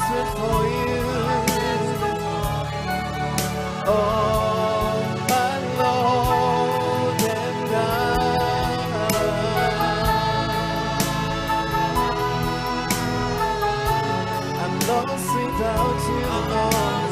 desperate for you. Oh, my Lord and I'm lost without you, Lord.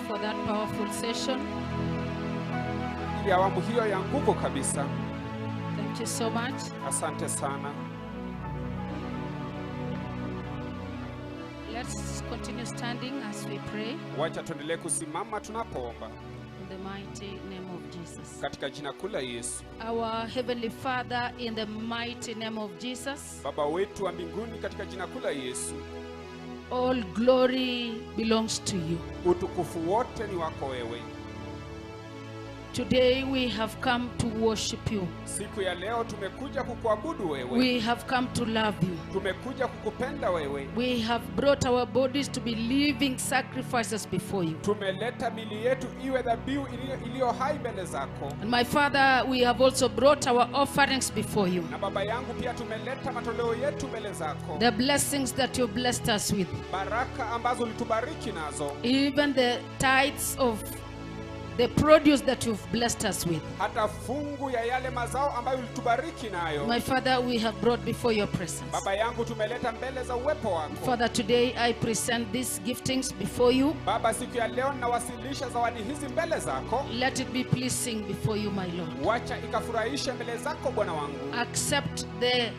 For that powerful session. Ya awamu hiyo ya nguvu kabisa. Thank you so much. Asante sana. Let's continue standing as we pray. Wacha tuendelee kusimama tunapoomba. In the mighty name of Jesus. Katika jina kuu la Yesu. Our heavenly Father, in the mighty name of Jesus. Baba wetu wa mbinguni, katika jina kuu la Yesu. All glory belongs to you. Utukufu wote ni wako wewe. Today we have come to worship you. Siku ya leo tumekuja kukuabudu wewe. We have come to love you. Tumekuja kukupenda wewe. We have brought our bodies to be living sacrifices before you. Tumeleta mili yetu iwe dhabihu iliyo hai mbele zako. And my Father, we have also brought our offerings before you. Na baba yangu pia tumeleta matoleo yetu mbele zako. The blessings that you blessed us with. Baraka ambazo ulitubariki nazo. Even the tithes of the produce that you've blessed us with. Hata fungu ya yale mazao ambayo ulitubariki nayo. My Father, we have brought before your presence. Baba yangu tumeleta mbele za uwepo wako. Father, today I present these giftings before you. Baba, siku ya leo ninawasilisha zawadi hizi mbele zako. Let it be pleasing before you, my Lord. Wacha ikafurahishe mbele zako Bwana wangu. Accept the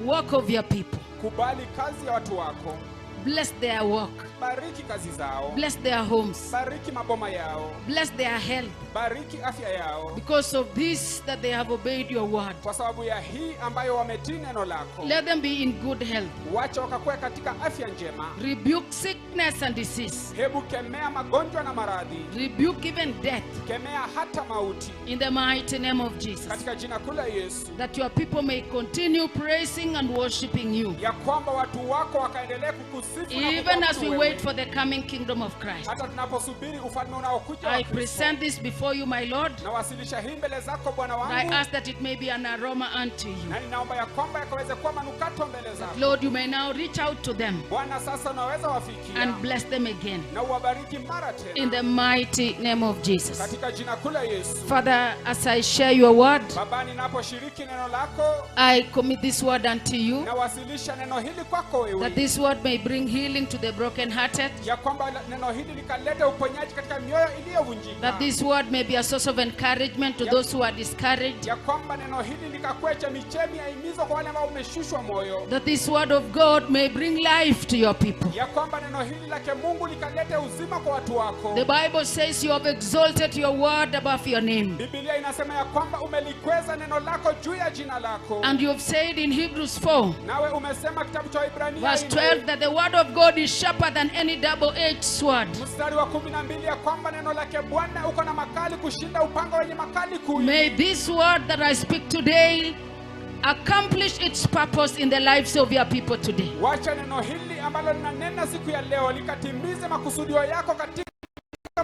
work of your people. Kubali kazi ya watu wako. Bless their work. Bariki kazi zao. Bless their homes. Bariki maboma yao. Bless their health. Bariki afya yao. Because of this that they have obeyed your word. Kwa sababu ya hii ambayo wametii neno lako. Let them be in good health. Wacha wakakuwe katika afya njema. Rebuke sickness and disease. Hebu kemea magonjwa na maradhi. Rebuke even death. Kemea hata mauti. In the mighty name of Jesus. Katika jina kuu la Yesu. That your people may continue praising and worshiping you. Ya kwamba watu wako wakaendelee kukusifu. Even as we wait for the coming kingdom of Christ. Hata tunaposubiri ufalme unaokuja. I present this before you, my Lord. Nawasilisha hii mbele zako Bwana wangu. I ask that it may be an aroma unto you. Na ninaomba ya kwamba yakaweze kuwa manukato mbele zako. Lord, you may now reach out to them. Bwana, sasa unaweza wafikia. And bless them again. Na uwabariki mara tena. In the mighty name of Jesus. Katika jina kuu la Yesu. Father, as I share your word, Baba, ninaposhiriki neno lako, I commit this word unto you. Nawasilisha neno hili kwako wewe. That this word may bring healing to the brokenhearted. Ya kwamba neno hili likalete uponyaji katika mioyo iliyovunjika. That this word may be a source of encouragement to those who are discouraged. Ya kwamba neno hili likakuwe chemichemi ya himizo kwa wale ambao wameshushwa moyo. That this word of God may bring life to your people. Ya kwamba neno hili lake Mungu likalete uzima kwa watu wako. The Bible says you have exalted your word above your name. Biblia inasema ya kwamba umelikweza neno lako juu ya jina lako. And you have said in Hebrews 4, nawe umesema kitabu cha Ibrania verse 12, that the word of God is sharper than any double-edged sword. Mstari wa 12 ya kwamba neno lake Bwana uko na makali kushinda upanga wenye makali kuwili. May this word that I speak today accomplish its purpose in the lives of your people today. Wacha neno hili ambalo linanena siku ya leo likatimize makusudio yako katika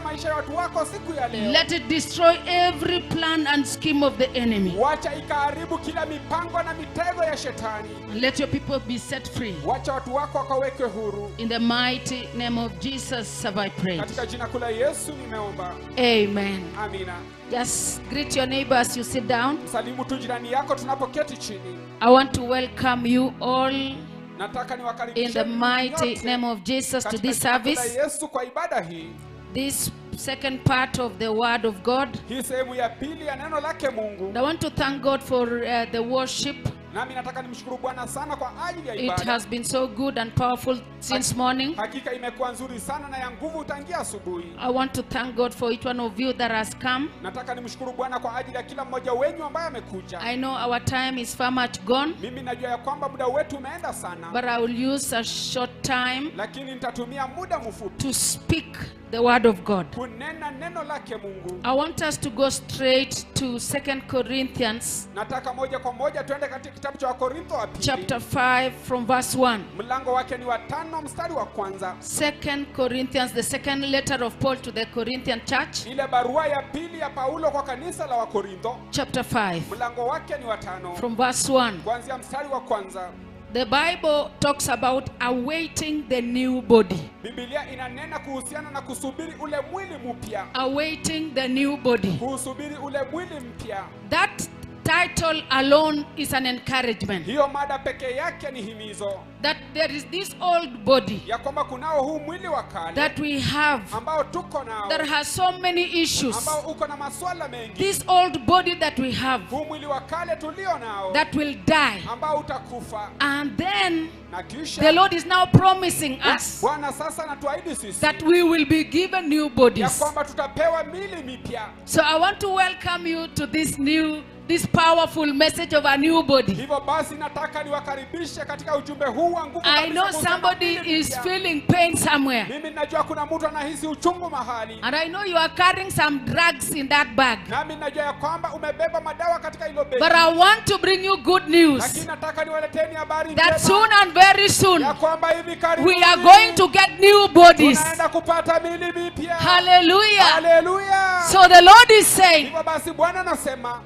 maisha ya watu wako siku ya leo. Let it destroy every plan and scheme of the enemy. Wacha ikaharibu kila mipango na mitego ya shetani. Let your people be set free. Wacha watu wako wakawekwe huru. In the mighty name of Jesus have I prayed. Katika jina kuu la Yesu nimeomba. Amen. Amina. Just greet your neighbor as you sit down. Salimu tu jirani yako tunapoketi chini. I want to welcome you all Nataka niwakaribishe in the mighty name of Jesus to this service. Yesu kwa ibada hii. This second part of the word of God. Hii sehemu ya pili ya neno lake Mungu. I want to thank God for the worship Nami nataka nimshukuru Bwana sana kwa ajili ya It ibada. has been so good and powerful since morning. Hakika imekuwa nzuri sana na ya nguvu tangia asubuhi. I want to thank God for each one of you that has come. Nataka nimshukuru Bwana kwa ajili ya kila mmoja wenu ambaye amekuja. I know our time is far much gone, Mimi najua ya kwamba muda wetu umeenda sana. but I will use a short time Lakini nitatumia muda mfupi to speak the word of God. kunena neno lake Mungu. I want us to go straight to 2 Corinthians Nataka moja kwa moja tuende katika kitabu cha Wakorintho wa pili. chapter 5 from verse 1. Mlango wake ni wa 5 mstari wa kwanza. 2 Corinthians, the second letter of Paul to the Corinthian church, Ile barua ya pili ya Paulo kwa kanisa la Wakorintho. chapter 5 Mlango wake ni wa 5. from verse 1. Kuanzia mstari wa kwanza. The Bible talks about awaiting the new body. Biblia inanena kuhusiana na kusubiri ule mwili mpya. Awaiting the new body. Kusubiri ule mwili mpya. That title alone is an encouragement. Hiyo mada peke yake ni himizo. That there is this old body Ya kwamba kunao huu mwili wa kale that we have ambao tuko nao. that has so many issues. Ambao uko na maswala mengi. This old body that we have Huu mwili wa kale tulio nao. that will die. Ambao utakufa. And then Na kisha the Lord is now promising us Bwana sasa anatuahidi sisi that we will be given new ya bodies. kwamba tutapewa mili mipya. So I want to welcome you to this powerful message of a new body. Hivyo basi nataka niwakaribishe katika ujumbe huu wa nguvu. I know somebody is feeling pain somewhere. Mimi najua kuna mtu anahisi uchungu mahali. And I know you are carrying some drugs in that bag. Nami najua ya kwamba umebeba madawa katika hilo begi. But I want to bring you good news Lakini nataka niwaleteni habari that njema. soon and very soon Ya kwamba hivi karibuni we are going to get new bodies. tunaenda kupata mili mipya. Hallelujah. Hallelujah. So the Lord is saying, Hivyo basi Bwana anasema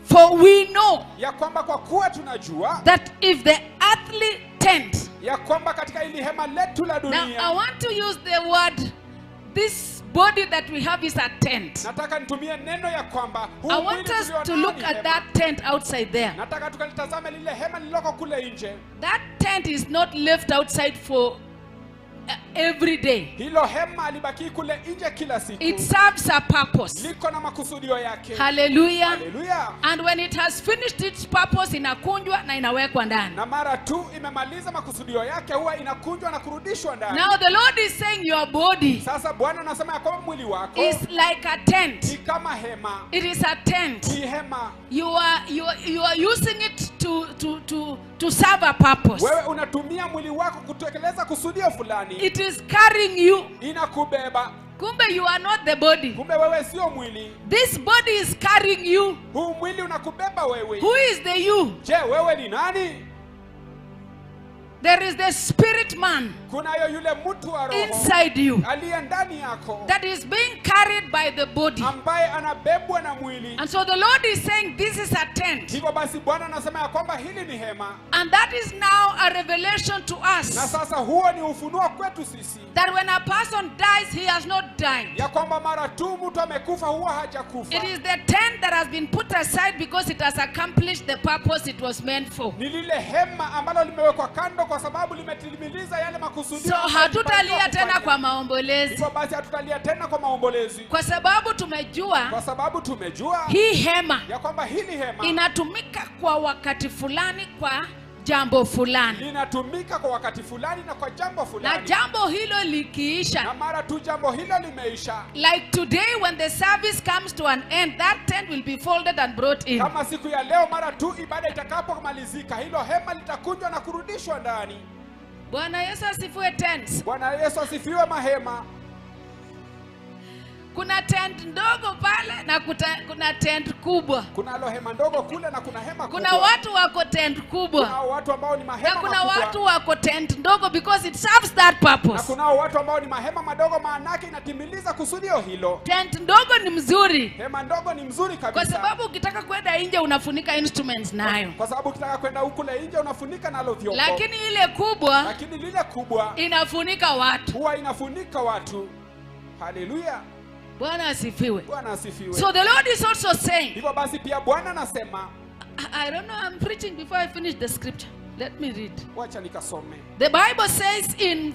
for we know ya kwamba kwa kuwa tunajua that if the earthly tent, ya kwamba katika ili hema letu la now I dunia. want to use the word, this body that we have is a tent. Nataka nitumie neno ya kwamba huu I mwili want us tulio to nao look ni at hema. that tent outside there. Nataka tukalitazame lile hema lililoko kule nje. That tent is not left outside for every day. Hilo hema libaki kule nje kila siku. It serves a purpose. Liko na makusudio yake. Hallelujah. Hallelujah. And when it has finished its purpose, inakunjwa na inawekwa ndani. Na mara tu imemaliza makusudio yake huwa inakunjwa na kurudishwa ndani. Now the Lord is saying your body Sasa Bwana anasema ya kwamba mwili wako is like a tent. ni kama hema. It is a tent. Ni hema. You are using it to serve a purpose. Wewe unatumia mwili wako kutekeleza kusudio fulani. It is carrying you. Inakubeba. Kumbe you are not the body. Kumbe wewe sio mwili. This body is carrying you. Huu mwili unakubeba wewe. Who is the you? Je, wewe ni nani? There is the spirit man Kunayo yule mtu wa roho inside you aliye ndani yako that is being carried by the body. ambaye anabebwa na mwili. And so the Lord is saying this is a tent. Hivyo basi Bwana anasema ya kwamba hili ni hema. And that is now a revelation to Na us sasa huo ni ufunuo kwetu sisi. that when a person dies, he has not died. Ya kwamba mara tu mtu amekufa huwa hajakufa. It is the tent that has been put aside because it has accomplished the purpose it was meant for. Ni lile hema ambalo limewekwa kando kwa sababu limetimiliza yale makusudio. So hatutalia tena kwa maombolezi, Hivyo basi hatutalia tena kwa maombolezi. kwa sababu tumejua Kwa sababu tumejua hii hema ya kwamba hili hema inatumika kwa wakati fulani kwa jambo fulani, linatumika kwa wakati fulani na kwa jambo na fulani. jambo hilo Na likiisha, mara tu jambo hilo limeisha. like today when the service comes to an end, that tent will be folded and brought in. Kama siku ya leo mara tu ibada itakapomalizika, hilo hema litakunjwa na kurudishwa ndani. Bwana Yesu asifiwe. Tents, Bwana Yesu asifiwe. Mahema. kuna tent ndogo pale na kuna tent kubwa. Kunalo hema ndogo kule na kuna hema kubwa. Kuna watu wako tent kubwa Kunao watu ambao ni mahema na kuna makubwa. watu wako tent ndogo because it serves that Na purpose. kunao watu ambao ni mahema madogo, maanake inatimiliza kusudio hilo. Tent ndogo ni mzuri Hema ndogo ni mzuri kabisa. kwa sababu ukitaka kwenda nje unafunika instruments nayo, Kwa sababu ukitaka kwenda kule nje unafunika nalo vyombo. lakini ile kubwa Lakini lile kubwa inafunika watu. huwa inafunika watu. Haleluya. Bwana asifiwe. Bwana asifiwe. So the Lord is also saying, Hivyo basi pia Bwana anasema, I don't know, I'm preaching before I finish the scripture. Let me read. wacha nikasome. The Bible says in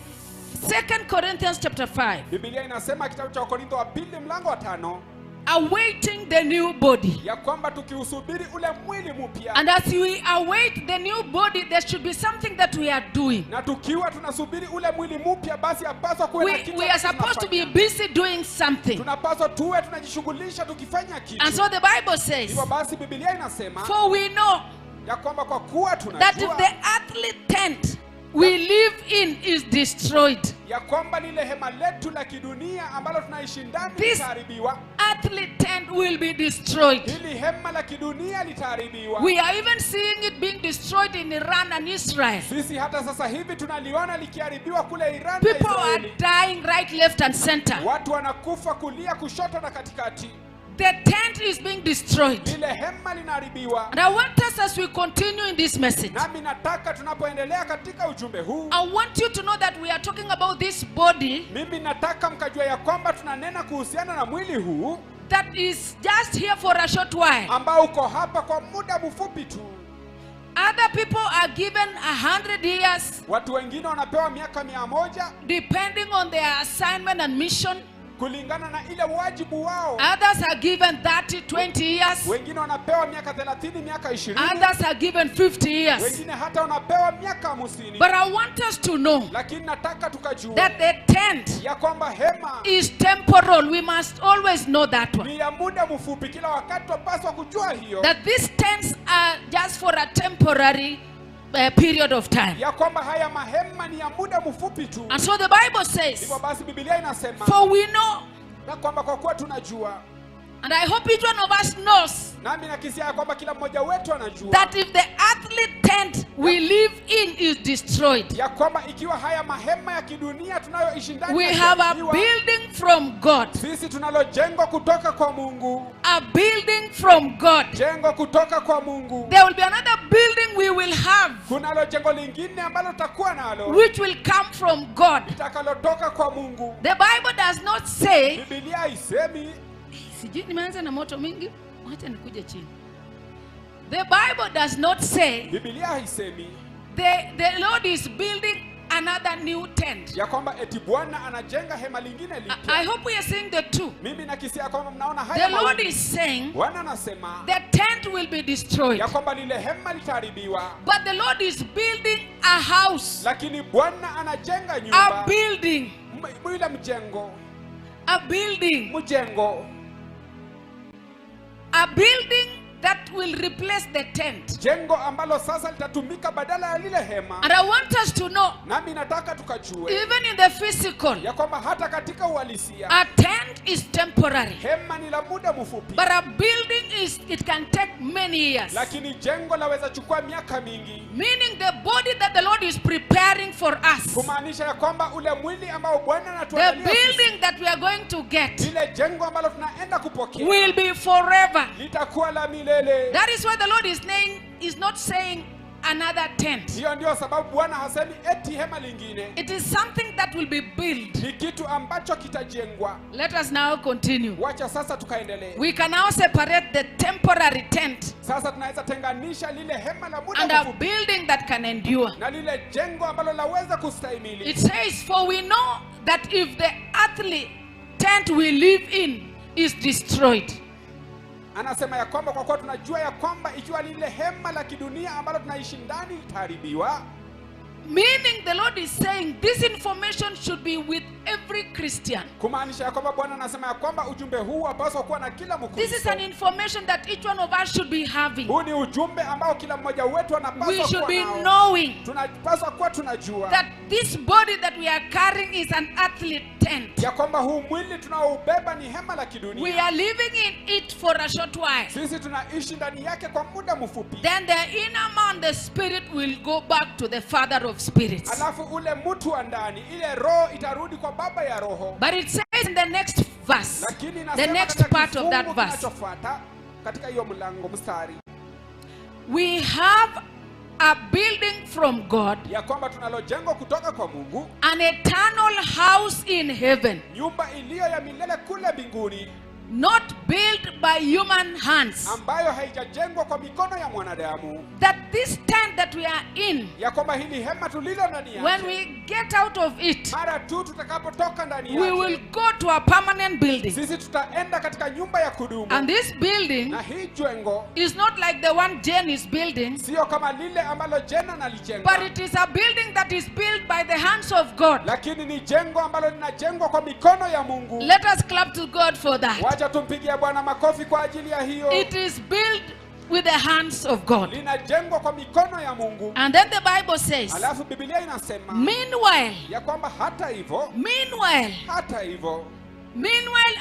2 Corinthians chapter 5, Biblia inasema kitabu cha Wakorintho wa pili mlango wa 5, awaiting the new body. ya kwamba tukiusubiri ule mwili mpya, And as we await the new body, there should be something that we are doing. na tukiwa tunasubiri ule mwili mpya, basi yapaswa kuwe na kitu We are supposed to be busy doing something. tunapaswa tuwe tunajishughulisha tukifanya kitu. And so the Bible says, Hivyo basi Biblia inasema for we know ya kwamba kwa kuwa that if tunajua the earthly tent we live in is destroyed, ya kwamba lile hema letu la kidunia ambalo tunaishi ndani This- litaharibiwa. earthly tent will be destroyed. Hili hema la kidunia litaharibiwa. We are even seeing it being destroyed in Iran and Israel. Sisi hata sasa hivi tunaliona likiharibiwa kule Iran na People are Israeli. dying right, left, and center. Watu wanakufa kulia, kushoto na katikati. The tent is being destroyed. Lile hema linaharibiwa. And I want us, as we continue in this message, Nami nataka tunapoendelea katika ujumbe huu, I want you to know that we are talking about this body mimi nataka mkajua ya kwamba tunanena kuhusiana na mwili huu that is just here for a short while. ambao uko hapa kwa muda mfupi tu. Other people are given 100 years Watu wengine wanapewa miaka 100 depending on their assignment and mission. kulingana na ile wajibu wao. Others are given 30, 20 years. Wengine wanapewa miaka 30, miaka 20. Others are given 50 years. Wengine hata wanapewa miaka 50. But I want us to know Lakini nataka tukajua that the tent ya kwamba hema is temporal. We must always know that one. ni ya muda mfupi. Kila wakati tunapaswa kujua hiyo, That these tents are just for a temporary period of time. ya kwamba haya mahema ni ya muda mfupi tu. And so the Bible says, Hivyo basi Biblia inasema for we know, ya kwamba kwa kuwa tunajua, and I hope each one of us knows, nami nakisia ya kwamba kila mmoja wetu anajua that if the earthly tent we live in is destroyed, ya kwamba ikiwa haya mahema ya kidunia tunayoishi ndani we have a yataharibiwa, building from God. sisi tunalo jengo kutoka kwa Mungu. A building from God. Jengo kutoka kwa Mungu. There will be another building we will have, Kunalo jengo lingine ambalo tutakuwa nalo which will come from God. litakalotoka kwa Mungu. The Bible does not say, Biblia haisemi, sijui nimeanza na moto mingi, wacha nikuje chini. The Bible does not say Biblia haisemi the Lord is building another new tent. ya kwamba eti Bwana anajenga hema lingine I lipya. hope we are seeing the two. Mimi nakisia kwamba mnaona haya The Lord mawili. is saying Bwana anasema the tent will be destroyed, ya kwamba lile hema litaharibiwa, but the Lord is building a house, lakini Bwana anajenga a nyumba. building, Mwila mjengo, a building, mjengo, a building that will replace the tent. jengo ambalo sasa litatumika badala ya lile hema. And I want us to know, Nami nataka tukajue even in the physical, ya kwamba hata katika uhalisia a tent is temporary, hema ni la muda mfupi, but a building it can take many years. lakini jengo laweza chukua miaka mingi. Meaning the body that the Lord is preparing for us, Kumaanisha ya kwamba ule mwili ambao Bwana the anatuandalia sisi, building that we are going to get, lile jengo ambalo tunaenda kupokea will be forever. litakuwa la milele. That is why the Lord is not saying another tent. Hiyo ndio sababu Bwana hasemi eti hema lingine. It is something that will be built. Ni kitu ambacho kitajengwa. Let us now continue. Wacha sasa tukaendelee. We can now separate the temporary tent Sasa tunaweza tenganisha lile hema la muda and a mfupi building that can endure. na lile jengo ambalo laweza kustahimili. It says, for we know that if the earthly tent we live in is destroyed, Anasema ya kwamba kwa kuwa tunajua ya kwamba ikiwa lile hema la kidunia ambalo tunaishi ndani litaharibiwa, meaning the Lord is saying this information should be with every Christian. kumaanisha ya kwamba Bwana anasema ya kwamba ujumbe huu hapaswa kuwa na kila This is Mkristo. an information that each one of us should be having. Huu ni ujumbe ambao kila mmoja wetu We anapaswa should kuwa be nao. knowing Tunapaswa kuwa tunajua that this body that we are carrying is an earthly tent. ya kwamba huu mwili tunaoubeba ni hema la We kidunia. are living in it for a short while. Sisi tunaishi ndani yake kwa muda mfupi. Then the inner man, the spirit, will go back to the Father of spirits. Alafu ule mtu wa ndani, ile roho itarudi kwa baba ya roho. But it says in the next verse, Lakini the inasema next katika part of that kifungu verse, kinachofuata katika hiyo mlango mstari we have a building from God, ya kwamba tunalo jengo kutoka kwa Mungu, an eternal house in heaven, nyumba iliyo ya milele kule mbinguni, not built by human hands. ambayo haijajengwa kwa mikono ya mwanadamu, That this tent that we are in, ya kwamba hili hema tulilo ndani when yake, we get out of it, mara tu tutakapotoka ndani we will yake, go to a permanent building. sisi tutaenda katika nyumba ya kudumu. And this building Na hii jengo is not like the one Jane is building, sio kama lile ambalo Jena but nalijenga, it is a building that is built by the hands of God. lakini ni jengo ambalo linajengwa kwa mikono ya Mungu. Let us clap to God for that. Wacha tumpigie Bwana makofi kwa ajili ya hiyo. It is built with the hands of God. Linajengwa kwa mikono ya Mungu. And then the Bible says, Alafu Biblia inasema meanwhile, ya kwamba hata hivyo,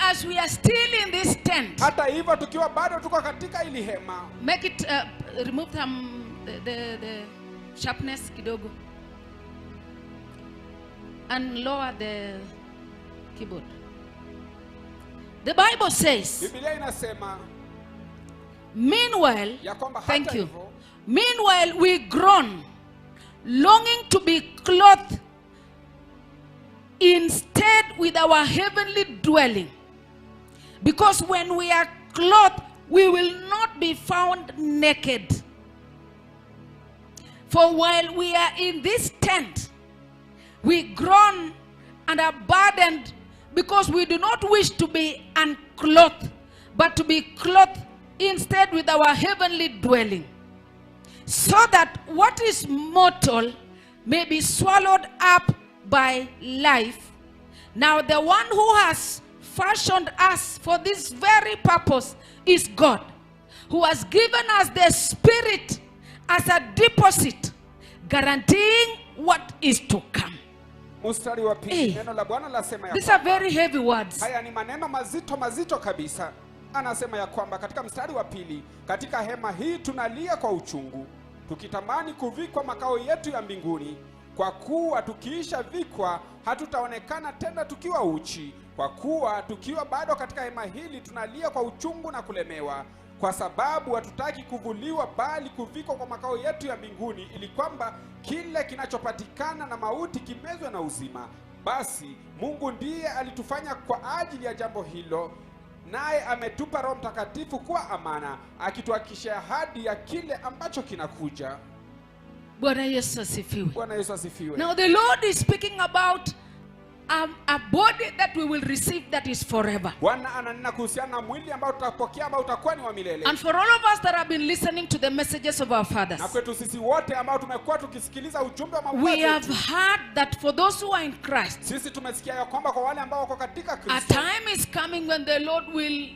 as we are still in this tent, hata hivyo tukiwa bado tuko katika ili hema, make it, remove the sharpness kidogo. And lower the keyboard. The Bible says, Biblia inasema meanwhile, ya kwamba thank hata you. hivyo, Meanwhile, we groan, longing to be clothed instead with our heavenly dwelling. Because when we are clothed, we will not be found naked. For while we are in this tent, we groan and are burdened because we do not wish to be unclothed, but to be clothed instead with our heavenly dwelling, so that what is mortal may be swallowed up by life. Now the one who has fashioned us for this very purpose is God, who has given us the Spirit as a deposit, guaranteeing what is to come. mstari wa pili, neno la Bwana lasema ya These are very heavy words. haya ni maneno mazito kabisa. Anasema ya kwamba katika mstari wa pili, katika hema hii tunalia kwa uchungu, tukitamani kuvikwa makao yetu ya mbinguni, kwa kuwa tukiisha vikwa hatutaonekana tena tukiwa uchi. Kwa kuwa tukiwa bado katika hema hili tunalia kwa uchungu na kulemewa, kwa sababu hatutaki kuvuliwa, bali kuvikwa kwa makao yetu ya mbinguni, ili kwamba kile kinachopatikana na mauti kimezwe na uzima. Basi Mungu ndiye alitufanya kwa ajili ya jambo hilo, naye ametupa Roho Mtakatifu kuwa amana, akituhakikishia ahadi ya kile ambacho kinakuja. Bwana Yesu asifiwe. Bwana Yesu asifiwe. Now the Lord is speaking about a body that we will receive that is forever. Bwana ananena kuhusiana na mwili ambao tutapokea ambao utakuwa ni wa milele. And for all of us that have been listening to the messages of our fathers, Na kwetu sisi wote ambao tumekuwa tukisikiliza ujumbe wa mababu we wetu, have heard that for those who are in Christ, sisi tumesikia ya kwamba kwa wale ambao wako katika a Kristo, time is coming when the Lord will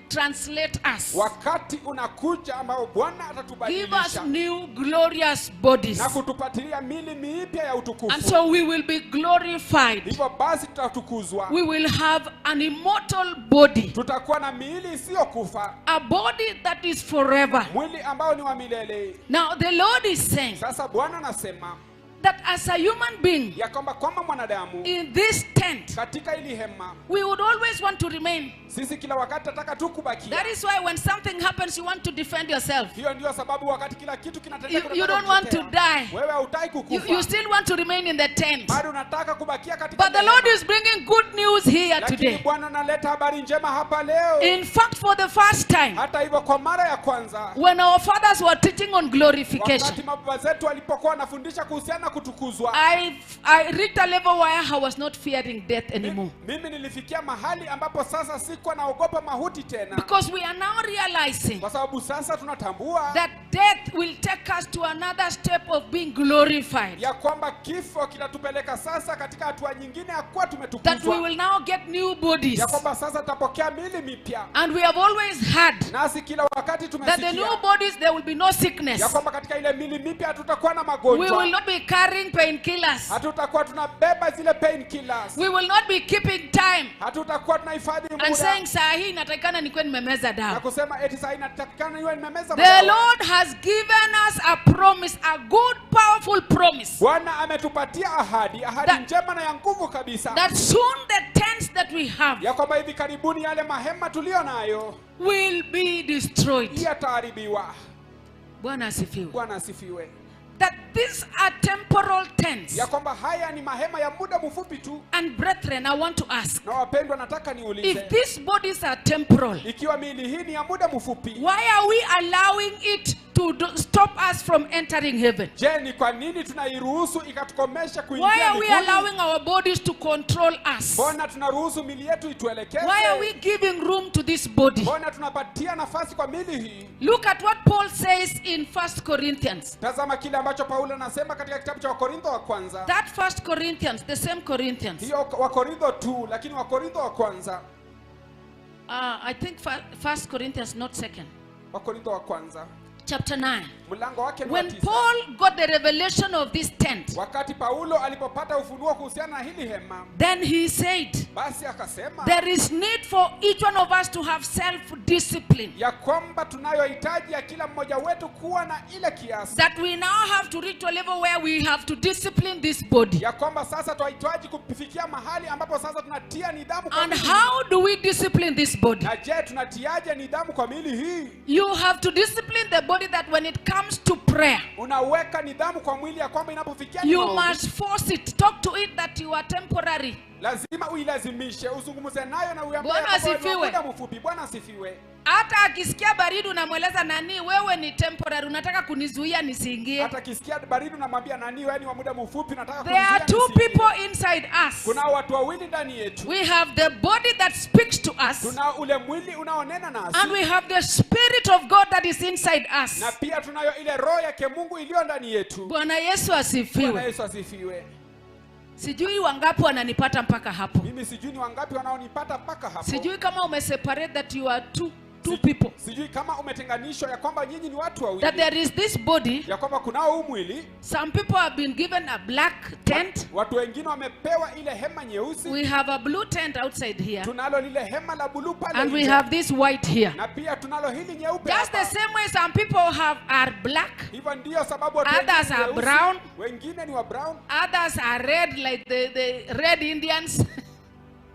translate us, wakati unakuja ambao Bwana give us atatubadilisha new glorious bodies, na kutupatilia mili mipya ya and utukufu. so we will be glorified. Hivyo basi tutatukuzwa. We will have an immortal body, Tutakuwa na miili isiyokufa, a body that is forever. mwili ambao ni wa milele. Now the Lord is saying Sasa Bwana anasema that as a human being ya kwamba kama mwanadamu in this tent, katika ili hema, we would always want to remain. sisi kila wakati tataka tu kubakia. That is why when something happens, you want to defend yourself. Hiyo ndio sababu wakati kila kitu kinatendeka, You don't want to die. wewe hautaki kukufa. You still want to remain in the tent. Bado unataka kubakia katika But the hema. Lord is bringing good news here Lakini today. Bwana analeta habari njema hapa leo. In fact, for the first time, Hata hivyo kwa mara ya kwanza, when our fathers were teaching on glorification, wakati mababa zetu walipokuwa wanafundisha kuhusiana na kutukuzwa, I reached a level where I was not fearing death anymore. mimi nilifikia mahali ambapo sasa sikuwa naogopa mauti tena, Because we are now realizing kwa sababu sasa tunatambua that death will take us to another step of being glorified. ya kwamba kifo kinatupeleka sasa katika hatua nyingine ya kuwa That we tumetukuzwa, will now get new bodies. ya kwamba sasa tutapokea miili mipya. And we have always heard Nasi kila wakati that the new tumesikia bodies, there will be no sickness. ya kwamba katika ile miili mipya hatutakuwa na We magonjwa, will not be carrying painkillers. hatutakuwa tunabeba zile painkillers, We will not be keeping time hatutakuwa tunahifadhi and muda saying saa hii natakikana nikuwe nimemeza na dawa. kusema eti sasa inatakikana iwe nimemeza The madawa. Lord has given us a promise, a good, powerful promise, Bwana ametupatia ahadi That- njema na ya nguvu kabisa, that soon the tents that we have ya kwamba hivi karibuni yale mahema tulio nayo will be destroyed. yataharibiwa. Bwana asifiwe. Bwana asifiwe. that these are temporal tents. ya kwamba haya ni mahema ya muda mfupi tu. And brethren, I want to ask, Na wapendwa, nataka niulize, if these bodies are temporal, ikiwa miili hii ni ya muda mfupi, why are we allowing it to stop us from entering heaven? je, ni kwa nini tunairuhusu ikatukomesha Why kuingia are we mbinguni? allowing our bodies to control us? Mbona tunaruhusu miili yetu ituelekeze? Why are we giving room to this body? Mbona tunapatia nafasi kwa miili hii? Look at what Paul says in 1 Corinthians. Tazama kile ambacho Paulo anasema katika kitabu cha Wakorintho wa kwanza. That 1 Corinthians, the same Corinthians. Hiyo Wakorintho tu, lakini Wakorintho wa kwanza. I think 1 Corinthians, not second. Wakorintho wa kwanza. Chapter 9. Mlango wake ni wa When 9. Paul got the revelation of this tent, Wakati Paulo alipopata ufunuo kuhusiana na hili hema, then he said, basi akasema there is need for each one of us to have self-discipline. ya kwamba tunayohitaji ya kila mmoja wetu kuwa na ile kiasi, That we now have to reach to a level where we have to discipline this body. ya kwamba sasa tunahitaji kufikia mahali ambapo sasa tunatia nidhamu kwa And miili. how do we discipline this body? Na je, tunatiaje nidhamu kwa miili hii? You have to discipline the body that when it comes to prayer, Unaweka nidhamu kwa mwili ya kwamba inapofikia you maombi, must force it. Talk to it that you are temporary. lazima uilazimishe, uzungumze nayo na uambie Bwana kwamba asifiwe. ni muda mfupi. Bwana asifiwe. Hata akisikia baridi unamweleza nani, wewe ni temporary, unataka kunizuia nisiingie. Hata kisikia baridi unamwambia nani, wewe ni wa muda mfupi, nataka There are kuzuia two nisiingie. people inside us. Kuna watu wawili ndani yetu. We have the body that speaks to us, Tuna ule mwili unaonena nasi, and we have the Spirit of God that is inside us. na pia tunayo ile roho yake Mungu iliyo ndani yetu. Bwana Yesu Bwana asifiwe. Yesu asifiwe. Sijui wangapi wananipata mpaka hapo. Mimi sijui ni wangapi wanaonipata mpaka hapo. Sijui kama umeseparate that you are two people. Sijui kama umetenganishwa ya kwamba nyinyi ni watu That wawili, there is this body. ya kwamba kunao huu mwili. Some people have been given a black tent. Watu wengine wamepewa ile hema nyeusi. We have a blue tent outside here. Tunalo lile hema la buluu pale And we nje. have this white here. Na pia tunalo hili nyeupe Just the hapa. same way some people are black. Hivyo ndio sababu watu Others wengine are weusi, brown. wengine ni wa brown, Others are red like the red Indians.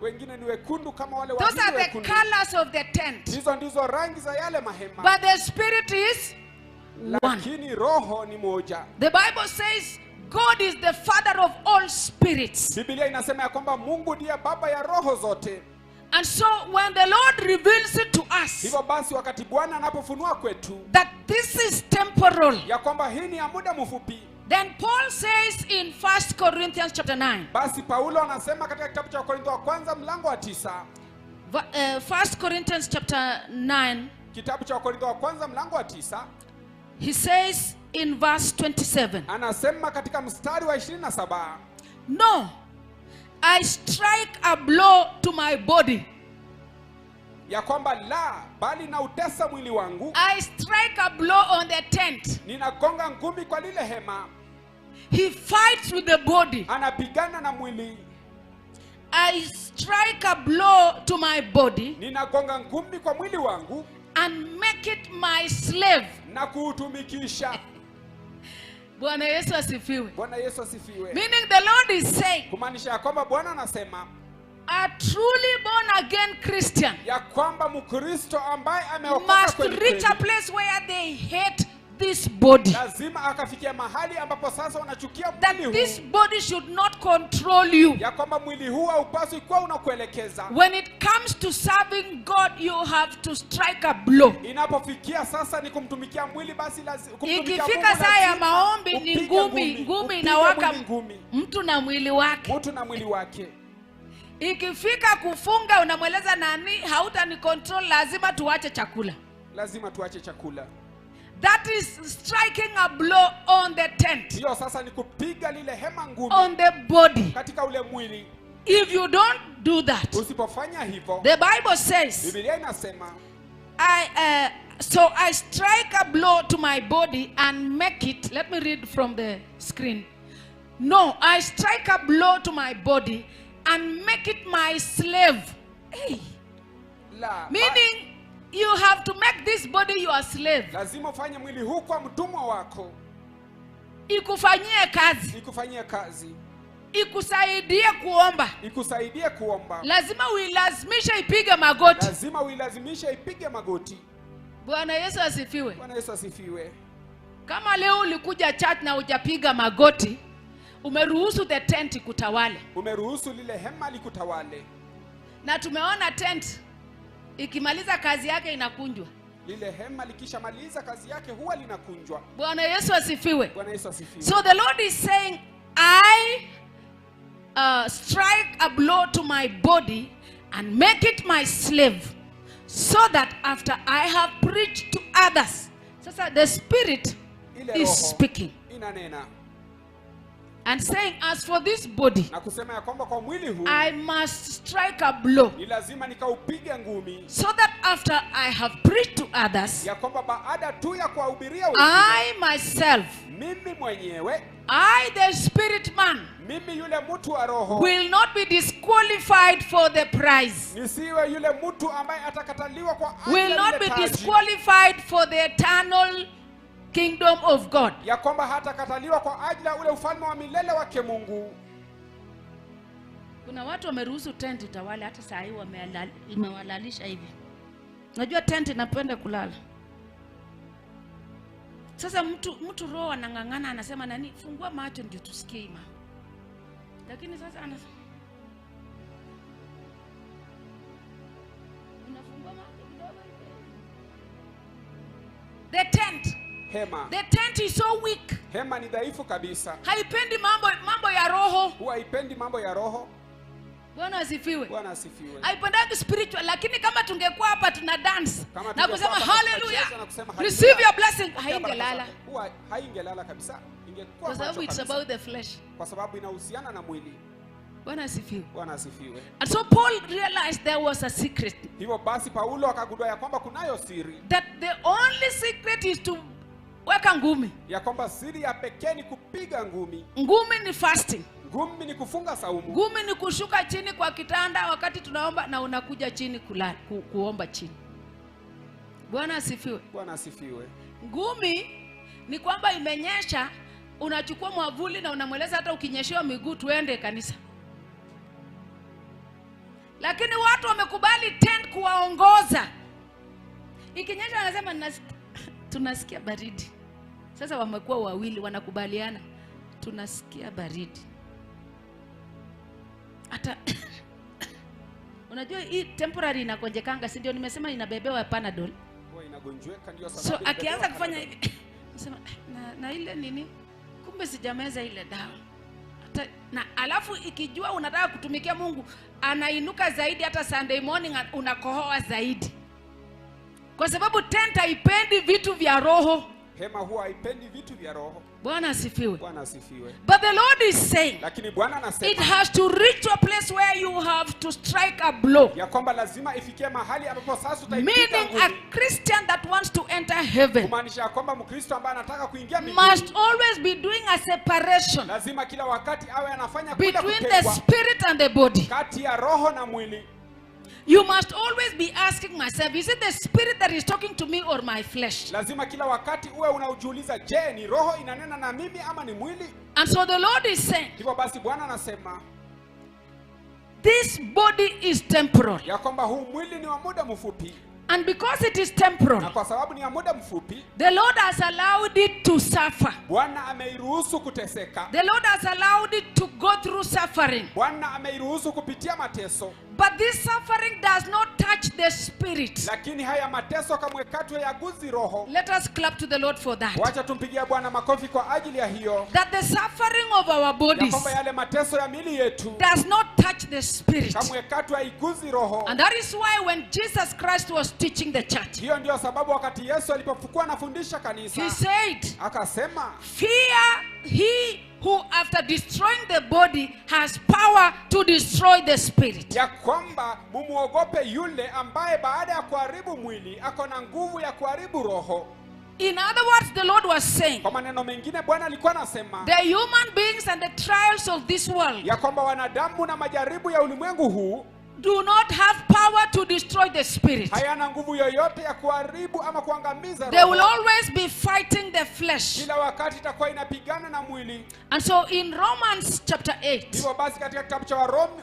wengine ni wekundu kama wale wa Those are the wekundu. colors of the tent. Hizo ndizo rangi za yale mahema. But the Spirit is one. Lakini roho ni moja. The Bible says God is the Father of all spirits. Biblia inasema ya kwamba Mungu ndiye baba ya roho zote. And so when the Lord reveals it to us Hivyo basi wakati Bwana anapofunua kwetu that this is temporal, ya kwamba hii ni ya muda mfupi, then Paul says in 1 Corinthians chapter 9, basi Paulo anasema katika kitabu cha Wakorintho wa kwanza mlango wa 9, 1 Corinthians chapter 9, kitabu cha Wakorintho wa kwanza mlango wa 9, he says in verse 27, anasema katika mstari wa 27, no, I strike a blow to my body. ya kwamba la, bali nautesa mwili wangu, I strike a blow on the tent. ninagonga ngumi kwa lile hema. He fights with the body. Anapigana na mwili. I strike a blow to my body Ninagonga ngumi kwa mwili wangu and make it my slave. na kuutumikisha. Bwana Yesu asifiwe. Bwana Yesu asifiwe. Meaning the Lord is saying, Kumaanisha ya kwamba Bwana anasema a truly born again Christian ya kwamba Mkristo ambaye ameokoka must kweli reach a kweli, place where they hate this body. lazima akafikia mahali ambapo sasa wanachukia That mwili this huu, body should not control you. ya kwamba mwili huu haupaswi kuwa unakuelekeza. When it comes to serving God, you have to strike a blow. Inapofikia sasa ni kumtumikia mwili, basi lazima Ikifika saa ya maombi ni ngumi inawaka mtu na mwili wake. mtu na mwili wake. Ikifika kufunga unamweleza nani, hautani control, lazima tuache chakula. Lazima tuache chakula. That is striking a blow on the tent, Hiyo sasa ni kupiga lile hema ngumi on the body. katika ule mwili. If you don't do that, Usipofanya hivyo, the Bible says, Biblia inasema so I strike a blow to my body and make it, let me read from the screen. No, I strike a blow to my body and make it my slave. Hey. la, Meaning, you have to make this body your slave. lazima ufanye mwili huu kwa mtumwa wako, Ikufanyie kazi, ikufanyie kazi, ikusaidie kuomba. ikusaidie kuomba. Lazima uilazimishe ipige magoti. Lazima uilazimishe ipige magoti. Bwana Yesu asifiwe. Bwana Yesu asifiwe. Kama leo ulikuja church na hujapiga magoti, umeruhusu the tent kutawale. Umeruhusu lile hema likutawale. Na tumeona tent ikimaliza kazi yake inakunjwa. Lile hema likishamaliza kazi yake huwa linakunjwa. Bwana Yesu asifiwe. Bwana Yesu asifiwe. So the Lord is saying, I strike a blow to my body and make it my slave, so that after I have preached to others. Sasa the Spirit Ile is roho speaking inanena and saying, as for this body, na kusema ya kwamba kwa mwili huu I must strike a blow, ni lazima nikaupige ngumi, so that after I have preached to others, ya kwamba baada tu ya kuwahubiria wengine, I myself, mimi mwenyewe, I the spirit man, mimi yule mtu wa roho, will not be disqualified for the prize, nisiwe yule mtu ambaye atakataliwa kwa ajili will ya not lile be taji, disqualified for the eternal kingdom of God. ya kwamba hatakataliwa kwa ajili ya ule ufalme wa milele wake Mungu. Kuna watu wameruhusu tent utawale, hata saa hii imewalalisha hivi. Unajua tent inapenda kulala. Sasa mtu roho anang'ang'ana, anasema nani, fungua macho ndio tusikie ima. Lakini sasa anasema unafungua macho kidogo hivi. The tent. Hema. The tent is so weak. Hema ni dhaifu kabisa. Haipendi mambo ya roho. Huwa haipendi mambo ya roho. Bwana asifiwe. Bwana asifiwe. Haipendagi spiritual, lakini kama tungekuwa hapa tuna dance na kusema hallelujah, kusema receive your blessing, haingelala. Huwa haingelala kabisa. Ingekuwa Kwa sababu it's about the flesh. Kwa sababu inahusiana na mwili. Bwana asifiwe. Bwana asifiwe. And so Paul realized there was a secret. Hivyo basi Paulo akagundua ya kwamba kunayo siri. That the only secret is to weka ngumi. Ya kwamba siri ya pekee ni kupiga ngumi. Ngumi ni fasting. Ngumi ni kufunga saumu. Ngumi ni kushuka chini kwa kitanda wakati tunaomba na unakuja chini kuomba chini. Bwana asifiwe. Bwana asifiwe. Ngumi ni kwamba imenyesha, unachukua mwavuli na unamweleza hata ukinyeshewa miguu tuende kanisa. Lakini watu wamekubali tent kuwaongoza. Ikinyesha anasema tunasikia baridi. Sasa wamekuwa wawili wanakubaliana, tunasikia baridi. Hata unajua hii temporary inakonjekanga, si ndio nimesema inabebewa Panadol. Huwa inagonjweka ndio sababu. So akianza kufanya hivi nasema na ile nini, kumbe sijameza ile dawa. Hata na alafu ikijua unataka kutumikia Mungu, anainuka zaidi, hata Sunday morning unakohoa zaidi. Kwa sababu tent haipendi vitu vya roho. Hema huwa haipendi vitu vya roho. Bwana asifiwe. Bwana asifiwe. But the Lord is saying, lakini Bwana anasema it has to reach to a place where you have to strike a blow. Ya kwamba lazima ifikie mahali ambapo sasa utaipiga Meaning ngumi. a Christian that wants to enter heaven kumaanisha kwamba Mkristo ambaye anataka kuingia mbinguni must always be doing a separation lazima kila wakati awe anafanya kule between the kutengwa spirit and the body. kati ya roho na mwili. You must always be asking myself, is it the spirit that is talking to me or my flesh? Lazima kila wakati uwe unaujiuliza, je, ni roho inanena na mimi ama ni mwili? And so the Lord is saying, Hivyo basi Bwana anasema this body is temporal. ya kwamba huu mwili ni wa muda mfupi. And because it is Na temporal, kwa sababu ni ya muda mfupi, the Lord has allowed it to suffer. Bwana ameiruhusu kuteseka. The Lord has allowed it to go through suffering. Bwana ameiruhusu kupitia mateso. But this suffering does not touch the spirit. Lakini haya mateso kamwe katwe yaguzi roho. Let us clap to the Lord for that. Wacha tumpigie Bwana makofi kwa ajili ya hiyo. That the suffering of our Ya bodies kwamba yale mateso ya miili yetu does not touch the spirit. kamwe katwe haiguzi roho. And that is why when Jesus Christ was teaching the church, Hiyo ndio sababu wakati Yesu alipokuwa anafundisha kanisa he said, akasema, fear he who after destroying the body has power to destroy the spirit. ya kwamba mumuogope yule ambaye baada ya kuharibu mwili ako na nguvu ya kuharibu roho. In other words, the Lord was saying, Kwa maneno mengine Bwana alikuwa anasema the human beings and the trials of this world ya kwamba wanadamu na majaribu ya ulimwengu huu do not have power to destroy the spirit. hayana nguvu yoyote ya kuharibu ama kuangamiza They will roho. always be fighting the flesh. Kila wakati itakuwa inapigana na mwili. And so in Romans chapter 8, Hivyo basi katika kitabu cha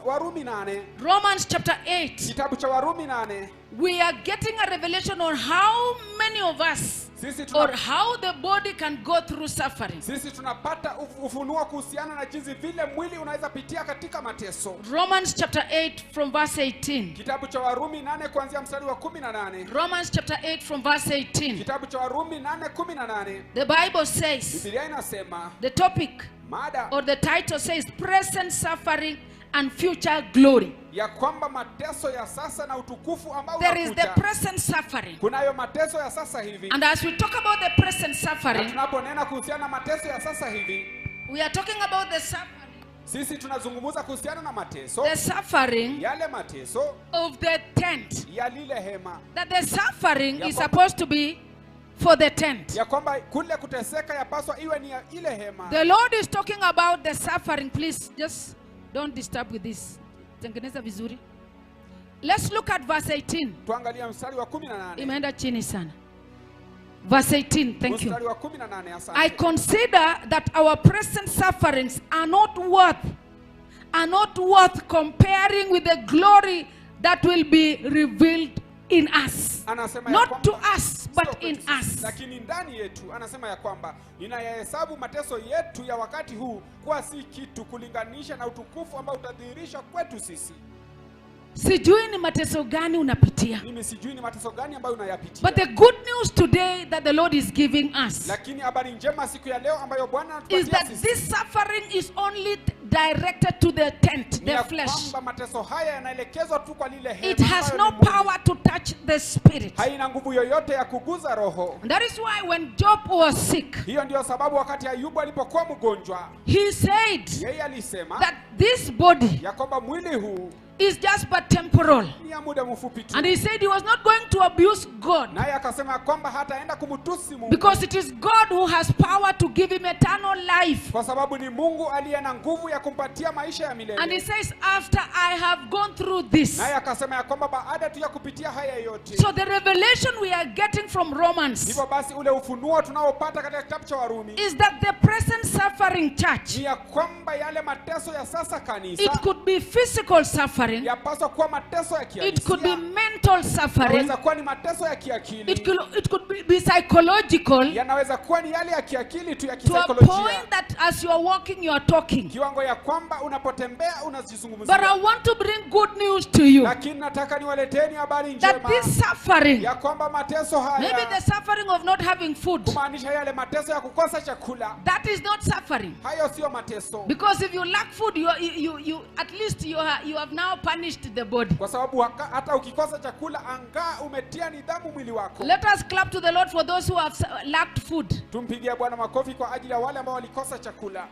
Warumi 8, Romans chapter 8, kitabu cha Warumi 8, we are getting a revelation on how many of us Sisi or tuna, how the body can go through suffering. sisi tunapata ufunuo kuhusiana na jinsi vile mwili unaweza pitia katika mateso. Romans chapter 8 from verse 18. Kitabu cha Warumi 8 kuanzia mstari wa 18. Romans chapter 8 from verse 18. Kitabu cha Warumi 8:18. The Bible says, Biblia inasema, the topic mada or the title says, present suffering and future glory. ya kwamba mateso ya sasa na utukufu ambao There is the unakuja. present suffering. Kunayo mateso ya sasa hivi. And as we talk about the present Na suffering, tunaponena kuhusiana na mateso ya sasa hivi, we are talking about the suffering. sisi tunazungumza kuhusiana na mateso, The suffering yale mateso of the tent. ya lile hema, That the suffering Ya is kwamba- supposed to be for the tent. ya kwamba kule kuteseka yapaswa iwe ni ya ile hema. The Lord is talking about the suffering. Please just don't disturb with this. Tengeneza vizuri. Let's look at verse 18. Tuangalia mstari wa 18. Imeenda chini sana. Verse 18. Thank you. Mstari wa 18, asante. I consider that our present sufferings are not worth comparing with the glory that will be revealed in us. Anasema ya Not kwamba- to us, sio but in kwetu sisi, us. lakini ndani yetu. Anasema ya kwamba ninayahesabu mateso yetu ya wakati huu kuwa si kitu kulinganisha na utukufu ambao utadhihirisha kwetu sisi. Sijui ni mateso gani unapitia. Mimi sijui ni mateso gani ambayo unayapitia. But the good news today that the Lord is giving us Lakini habari njema siku ya leo ambayo Bwana is anatupatia that sisi this suffering is only directed to the tent, ni the ya flesh. kwamba mateso haya yanaelekezwa tu kwa lile hema. It has ambayo no ni mwili. power to touch the spirit. Haina nguvu yoyote ya kuguza roho. And that is why when Job was sick, Hiyo ndio sababu wakati Ayubu alipokuwa mgonjwa, he said yeye alisema that this body ya kwamba mwili huu is just but temporal. ni ya muda mfupi tu. And he said he was not going to abuse God Naye akasema kwamba hataenda kumtusi Mungu because it is God who has power to give him eternal life. kwa sababu ni Mungu aliye na nguvu ya kumpatia maisha ya And he milele. says, after I have gone through this. Naye akasema ya kwamba baada tu ya kupitia haya yote, So the revelation we are getting from Romans hivyo basi ule ufunuo tunaopata katika kitabu cha Warumi is that the present suffering church, ni ya kwamba yale mateso ya sasa kanisa it could be physical suffering, yapaswa kuwa mateso ya it could be kihalisia, mental suffering, yanaweza kuwa ni mateso ya kiakili, it could be psychological, yanaweza kuwa ni yale ya kiakili tu ya to a kisaikolojia, point that as you are walking you are talking. kiwango ya kwamba unapotembea But unazizungumzia. I want to bring good news to you Lakini nataka niwaleteni habari that njema this suffering, ya kwamba mateso maybe the haya, suffering of not having food, kumaanisha yale mateso ya kukosa chakula, that is not suffering. hayo sio mateso, Because if you lack food, you at least you have now punished the body. kwa sababu hata ukikosa chakula angaa umetia nidhamu mwili wako. Let us clap to the Lord for those who have lacked food. Tumpigie Bwana makofi kwa ajili ya wale ambao walikosa chakula.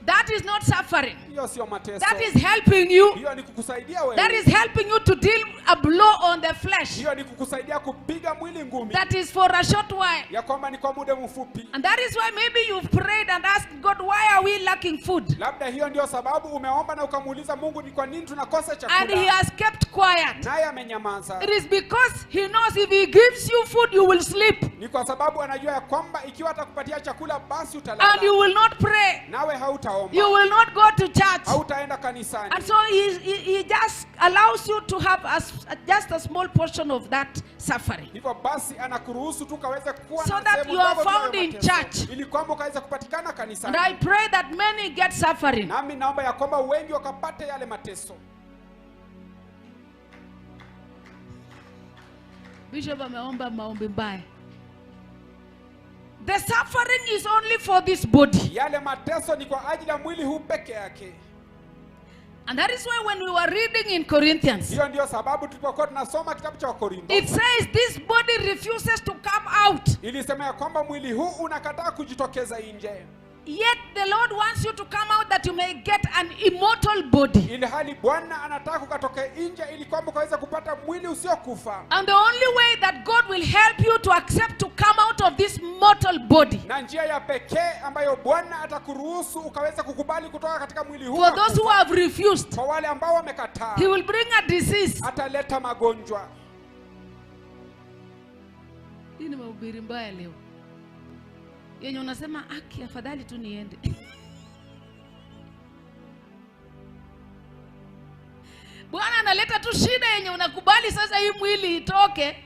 That is not suffering. Hiyo sio mateso, That is helping you. hiyo ni kukusaidia That wewe, is helping you to deal a blow on the flesh. hiyo ni kukusaidia kupiga mwili ngumi, That is for a short while. ya kwamba ni kwa muda mfupi. And that is why maybe you've prayed and asked God, why are we lacking food? Labda hiyo ndio sababu umeomba na ukamuuliza Mungu ni kwa nini tunakosa And he chakula, has kept quiet. naye amenyamaza. It is because he knows if he gives you food, you will sleep. Ni kwa sababu anajua ya kwamba ikiwa atakupatia chakula basi And you utalala, will not pray. nawe hautaomba, You will not go to church. hautaenda kanisani. And so he just allows you to have just a small portion of that suffering. Hivyo basi anakuruhusu tu kaweze kuwa So na that sehemu you are ndogo tu ya found in mateso, church. ili kwamba ukaweze kupatikana And kanisani. I pray that many get suffering. Nami naomba ya kwamba wengi wakapate yale mateso. Bishop ameomba maombi mbaya. The suffering is only for this body. Yale mateso ni kwa ajili ya mwili huu peke yake. And that is why when we were reading in Corinthians, Hiyo ndio sababu tulipokuwa tunasoma kitabu cha Wakorintho, it says this body refuses to come out. ilisema ya kwamba mwili huu unakataa kujitokeza nje, Yet the Lord wants you to come out that you may get an immortal body. ili hali Bwana anataka ukatoke nje ili kwamba ukaweze kupata mwili usiokufa. And the only way that God will help you to accept to come out of this mortal body, Na njia ya pekee ambayo Bwana atakuruhusu ukaweza kukubali kutoka katika mwili huu, for those who wa kufa, have refused, kwa wale ambao wamekataa, He will bring a disease. ataleta magonjwa. Hii ni mahubiri mbaya leo, yenye unasema aki afadhali tu niende. Bwana analeta tu shida yenye unakubali sasa hii mwili itoke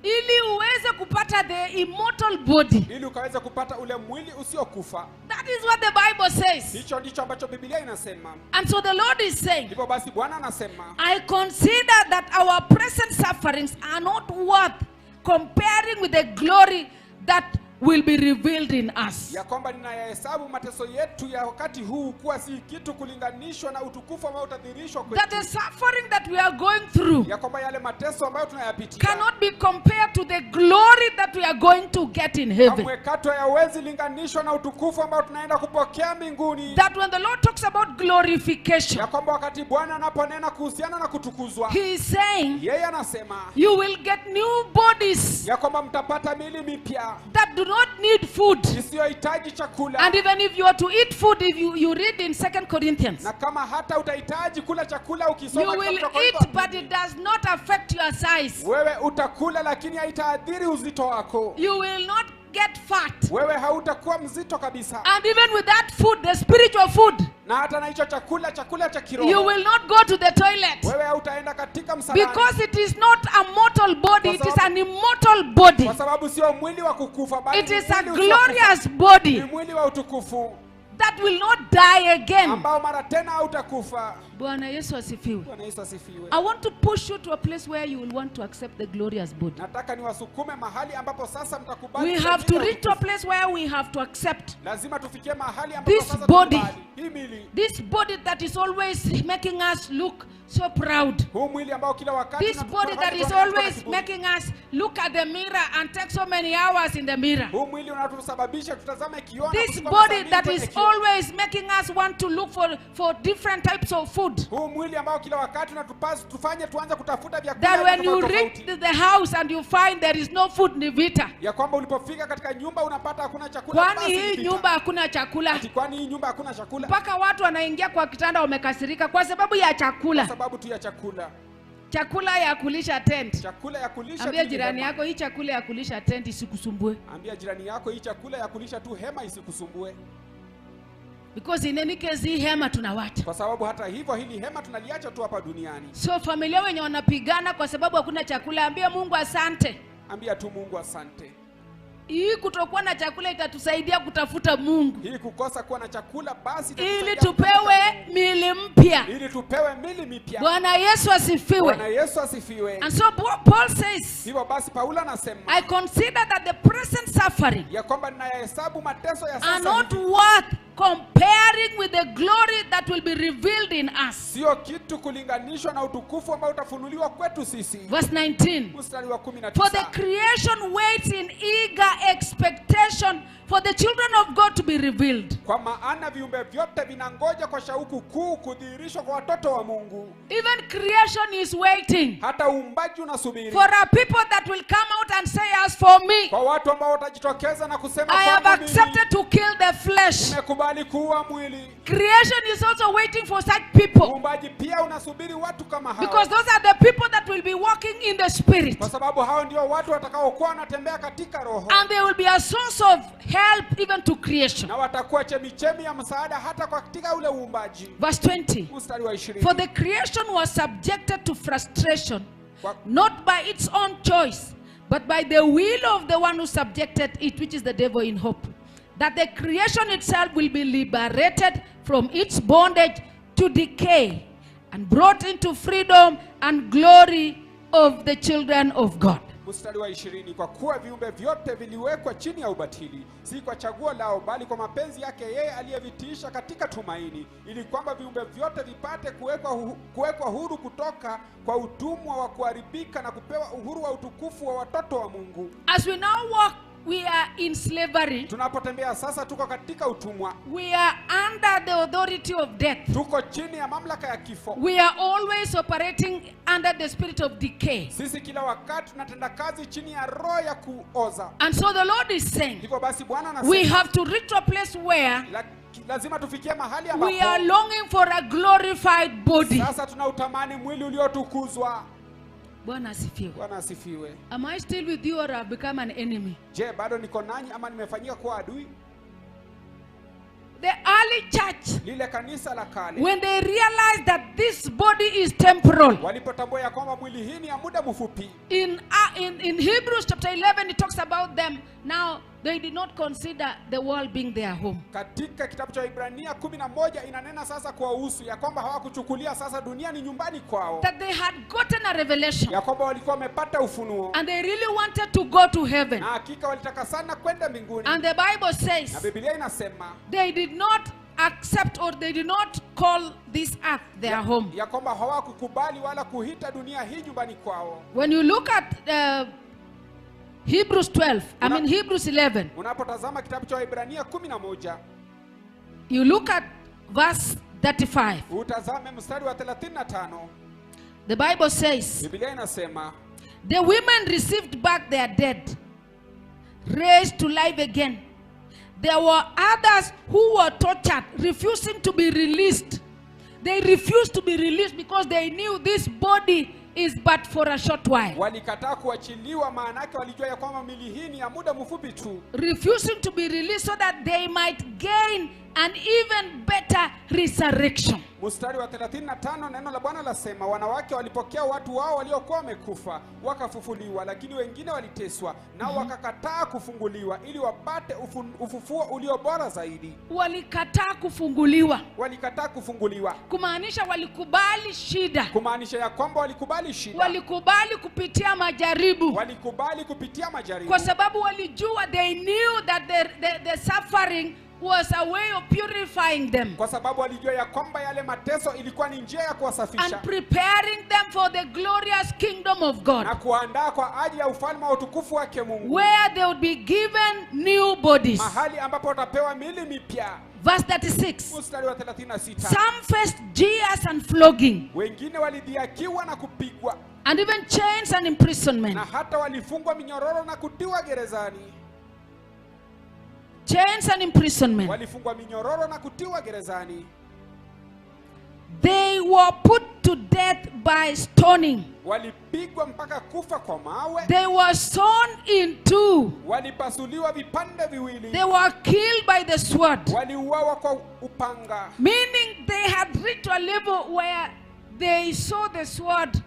ili uweze kupata the immortal body. ili ukaweze kupata ule mwili usiokufa. That is what the Bible says. Hicho ndicho ambacho Biblia inasema. And so the Lord is saying, Hivyo basi Bwana anasema, I consider that our present sufferings are not worth comparing with the glory that will be revealed in us. ya kwamba ninayahesabu mateso yetu ya wakati huu kuwa si kitu kulinganishwa na utukufu ambao utadhihirishwa That kwetu. the suffering that we are going through Ya kwamba yale mateso ambayo tunayapitia cannot be compared to the glory that we are going to get in heaven. kamwe katu hayawezi linganishwa na utukufu ambao tunaenda kupokea mbinguni. That when the Lord talks about glorification, Ya kwamba wakati Bwana anaponena kuhusiana na kutukuzwa, He is saying yeye anasema you will get new bodies ya kwamba mtapata miili mipya that do not need food. isiyohitaji chakula. And even if you are to eat food, if you read in 2 Corinthians, Na kama hata utahitaji kula chakula you ukisoma will kitabu cha Korintho wa eat, but pili, it does not affect your size. wewe utakula lakini haitaadhiri uzito wako. You will not get fat. Wewe hautakuwa mzito kabisa. And even with that food, the spiritual food, Na hata na hicho chakula cha kiroho, you will not go to the toilet. wewe hautaenda katika msalani. Because it is not a mortal body, it is an immortal body. Kwa sababu sio mwili wa kukufa bali It ni is a mwili usiokufa. glorious Ni body mwili wa utukufu that will not die again. ambao mara tena hautakufa. Bwana Yesu asifiwe. Bwana Yesu asifiwe. I want to push you to a place where you will want to accept the glorious body. Nataka niwasukume mahali ambapo sasa mtakubali. We kwa have to ajili ya reach to a utukufu. place where we have to accept Lazima tufikie mahali ambapo this sasa body. tukubali. Hii mwili, this body that is always making us look so proud. huu mwili ambao kila wakati This body that is always making us look at the mirror and take so many hours in the mirror. huu mwili unatusababisha tutazame kiona. This body that is always making us want to look for different types of food. huu mwili ambao kila wakati unatupasa tufanye tuanze kutafuta That vyakula when you tofauti reach tofauti. the house and you find there is no food, ni vita. Ya kwamba ulipofika katika nyumba unapata hakuna chakula. Kwani basi ni hii vita. nyumba hakuna chakula? Ati kwani hii nyumba hakuna chakula? Mpaka watu wanaingia kwa kitanda wamekasirika kwa sababu ya Kwa chakula. sababu tu ya chakula. Chakula ya kulisha tent. Chakula ya kulisha Ambia tu jirani hema. yako hii chakula ya kulisha tent isikusumbue. Ambia jirani yako hii chakula ya kulisha tu hema isikusumbue. Because in any case hii hema tunawacha. Kwa sababu hata hivyo hili hema tunaliacha tu hapa duniani. So familia wenye wanapigana kwa sababu hakuna chakula, ambia Mungu asante. Ambia tu Mungu asante. Hii kutokuwa na chakula itatusaidia kutafuta Mungu. Hii kukosa kuwa na chakula basi Ili itatusaidia tupewe kutafuta mili mpya. Mungu. Ili tupewe mili mipya. Bwana Yesu asifiwe. Bwana Yesu asifiwe. And so Paul says, Hivyo basi Paulo anasema I consider that the present suffering ya kwamba ninayahesabu mateso ya are sasa not hivi worth comparing with the glory that will be revealed in us. sio kitu kulinganishwa na utukufu ambao utafunuliwa kwetu sisi. Verse 19. Mstari wa For the 19. creation waits in eager expectation for the children of God to be revealed. Kwa maana viumbe vyote vinangoja kwa shauku kuu kudhihirishwa kwa watoto wa Mungu. Even creation is waiting Hata uumbaji unasubiri. for a people that will come out and say, as for me, Kwa watu ambao watajitokeza na kusema I have kwangu mimi accepted to kill the flesh. nimekubali kuua mwili. Creation is also waiting for such people, Uumbaji pia unasubiri watu kama hao. because those are the people that will be walking in the spirit, Kwa sababu hao ndio watu watakaokuwa wanatembea katika roho. and they will be a source of help even to creation. Na watakuwa chemichemi ya msaada hata kwa katika ule uumbaji. Verse 20. Mstari wa 20. For the creation was subjected to frustration, Kwa- not by its own choice, but by the will of the one who subjected it, which is the devil, in hope that the creation itself will be liberated from its bondage to decay and brought into freedom and glory of the children of God. Mstari wa 20. Kwa kuwa viumbe vyote viliwekwa chini ya ubatili, si kwa chaguo lao, bali kwa mapenzi yake yeye aliyevitiisha katika tumaini, ili kwamba viumbe vyote vipate kuwekwa huru kutoka kwa utumwa wa kuharibika na kupewa uhuru wa utukufu wa watoto wa Mungu. As we now walk, we are in slavery. Tunapotembea sasa tuko katika utumwa. We are under the authority of death. Tuko chini ya mamlaka ya kifo. We are always operating under the spirit of decay. Sisi kila wakati tunatenda kazi chini ya roho ya kuoza. And so the Lord is saying, Hivyo basi Bwana we anasema have to reach a place where lazima tufikie mahali we are ambapo longing for a glorified body. sasa tunautamani mwili uliotukuzwa. Bwana asifiwe. Bwana asifiwe. Am I still with you or have become an enemy? Je, bado niko nanyi ama nimefanyika kuwa adui? The early early church, lile kanisa la kale, when they realized that this body is temporal, walipotambua ya kwamba mwili hii ni ya muda mfupi, in Hebrews chapter 11, it talks about them. Now, they did not consider the world being their home. katika kitabu cha Ibrania 11 inanena sasa kuhusu ya kwamba hawakuchukulia sasa dunia ni nyumbani kwao, That they had gotten a revelation. ya kwamba walikuwa wamepata ufunuo, And they really wanted to go to heaven. na hakika walitaka sana kwenda mbinguni. And the Bible Na says Biblia inasema they did not accept, or they did not call this earth their home. ya kwamba hawakukubali wala kuhita dunia hii nyumbani kwao. When you look at Hebrews 11, Unapotazama kitabu cha Ibrania 11, you look at verse 35. utazame mstari wa 35. The Bible says, Biblia inasema the women received back their dead, raised to life again. There were others who were tortured, refusing to be released. They refused to be released because they knew this body is but for a short while. walikataa kuachiliwa, maana yake walijua ya kwamba mili hii ni ya muda mfupi tu. Refusing to be released so that they might gain an even better resurrection. Mstari wa 35, neno la Bwana lasema, wanawake walipokea watu wao waliokuwa wamekufa wakafufuliwa, lakini wengine waliteswa nao wakakataa kufunguliwa ili wapate ufufuo ulio bora zaidi. Walikataa kufunguliwa, Walikataa kufunguliwa, kumaanisha walikubali shida, kumaanisha ya kwamba walikubali shida, walikubali kupitia majaribu, walikubali kupitia majaribu, kwa sababu walijua, they knew that the suffering was a way of purifying them kwa sababu walijua ya kwamba yale mateso ilikuwa ni njia ya and kuwasafisha preparing them for the glorious kingdom of God, na kuandaa kwa ajili ya ufalme wa utukufu wake Mungu, where they would be given new bodies. mahali ambapo watapewa mili mipya. Verse 36. Mstari wa 36, Some faced jeers and flogging, wengine walidhiakiwa na kupigwa, and even chains and imprisonment. na hata walifungwa minyororo na kutiwa gerezani. Chains and imprisonment. Walifungwa minyororo na kutiwa gerezani. They were put to death by stoning. Walipigwa mpaka kufa kwa mawe. They were sawn in two. Walipasuliwa vipande viwili. They were killed by the sword. Waliuawa kwa upanga. Meaning they had reached a level where they saw the sword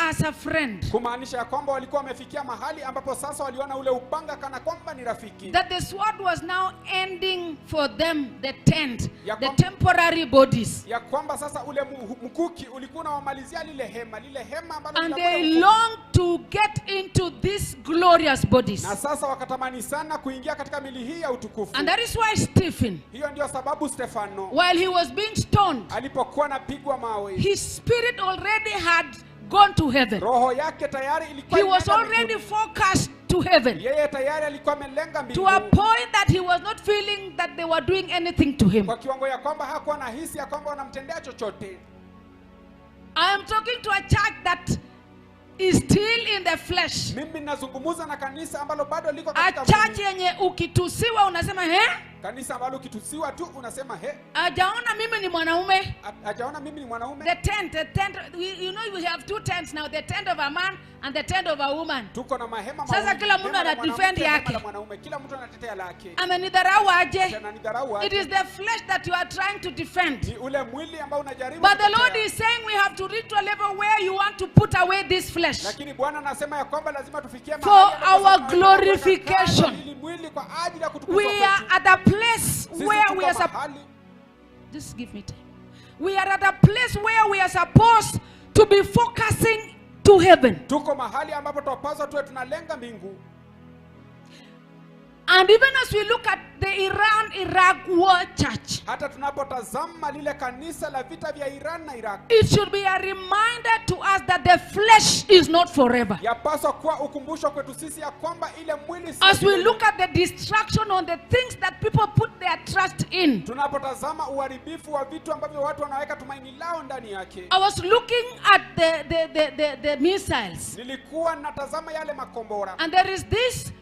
as a friend. Kumaanisha ya kwamba walikuwa wamefikia mahali ambapo sasa waliona ule upanga kana kwamba ni rafiki. That the sword was now ending for them the tent, the kwamba, temporary bodies. ya kwamba sasa ule mkuki ulikuwa unawamalizia lile hema ambalo And they longed to get into these glorious bodies. na sasa wakatamani sana kuingia katika mili hii ya utukufu. And that is why Stephen, Hiyo ndio sababu Stefano, while he was being stoned, alipokuwa anapigwa mawe, his spirit already had gone to heaven. roho yake tayari ilikuwa He was imeenda already mbinguni. focused to heaven, Yeye tayari alikuwa amelenga to mbinguni, a point that he was not feeling that they were doing anything to him. kwa kiwango ya kwamba hakuwa na hisi ya kwamba wanamtendea chochote. I am talking to a church that is still in the flesh. Mimi nazungumza na kanisa ambalo bado liko A katika church mwili. yenye ukitusiwa unasema Kanisa ambalo ukitusiwa tu unasema ajaona mimi ni mwanaume. hajaona mimi ni mwanaume. The tent, you know we have two tents now, the tent of a man and the tent of a woman. Tuko na mahema Sasa mawili, kila mtu hema la ana mwanamke, defend hema yake. la mwanaume, kila mtu anatetea lake. Amenidharau aje? Ananidharau It aje? is the flesh that you are trying to defend. Ni ule mwili ambao unajaribu But the kutetea. Lord is saying we have to reach to a level where you want to put away this flesh Lakini Bwana anasema ya kwamba lazima tufikie for mahali ambapo our sasa tunaweka glorification. kando hili mwili kwa ajili ya kutukuzwa We are kwetu. at a place Sisi where tuko we are mahali, just give me time. We are at a place where we are supposed to be focusing to heaven. tuko mahali ambapo tupaswa tuwe tunalenga mbingu. And even as we look at the Iran-Iraq war church, Hata tunapotazama lile kanisa la vita vya Iran na Iraq, it should be a reminder to us that the flesh is not forever. yapaswa kuwa ukumbusho kwetu sisi ya kwamba ile mwili si As we milele. look at the distraction on the things that people put their trust in, Tunapotazama uharibifu wa vitu ambavyo watu wanaweka tumaini lao ndani yake. I was looking at the missiles, Nilikuwa natazama yale makombora. and there is this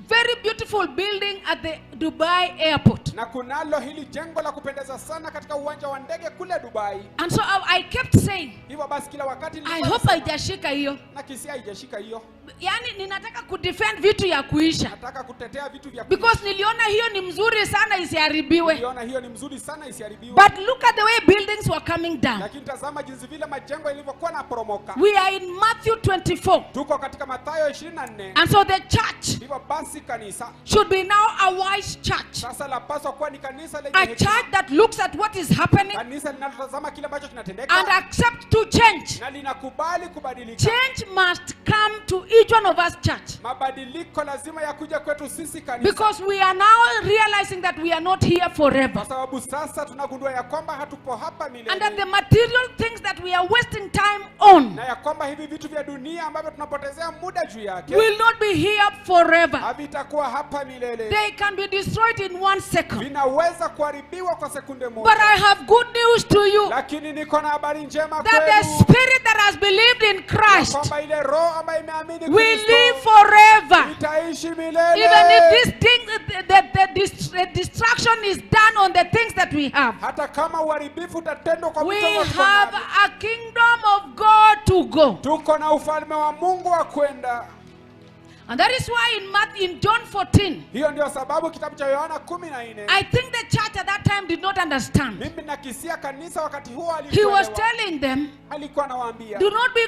very beautiful building at the Dubai airport. Na kunalo hili jengo la kupendeza sana katika uwanja wa ndege kule Dubai. And so I kept saying, Hivyo basi kila wakati I hope haijashika hiyo. na kisia haijashika hiyo. Yani ninataka kudefend vitu ya kuisha. Nataka kutetea vitu vya Because niliona hiyo ni mzuri sana isiharibiwe. Niliona hiyo ni mzuri sana isiharibiwe. But look at the way buildings were coming down. Lakini tazama jinsi vile majengo yalivyokuwa yanaporomoka. We are in Matthew 24. Tuko katika Mathayo 24. And so the church Hivyo basi kanisa should be now a wise church. sasa lapaswa kuwa ni kanisa lenye A hekima. church that looks at what is happening Kanisa linalotazama kile ambacho kinatendeka and accept to change. na linakubali kubadilika. Change must come to each one of us, church. Mabadiliko lazima yakuja kwetu sisi kanisa. Because we are now realizing that we are not here forever. Kwa sababu sasa tunagundua ya kwamba hatupo hapa milele. And that the material things that we are wasting time on Na ya kwamba hivi vitu vya dunia ambavyo tunapotezea muda juu yake will not be here forever. havitakuwa hapa milele. They can be destroyed in 1 second. Vinaweza kuharibiwa kwa sekunde But moja. I have good news to you. Lakini niko na habari njema That the kwenu. spirit that has believed in Christ Kwamba ile roho ambayo imeamini will Kristo live forever. itaishi milele. Even if this thing, the destruction is done on the things that we have. Hata kama uharibifu utatendwa kwa We vitu ambavyo tuko have navyo. a kingdom of God to go. Tuko na ufalme wa Mungu wa kwenda. And that is why in John 14, Hiyo ndio sababu kitabu cha Yohana 14. I think the church at that time did not understand. Mimi nakisia kanisa wakati huo He was alikuwa telling them, alikuwa anawaambia do not be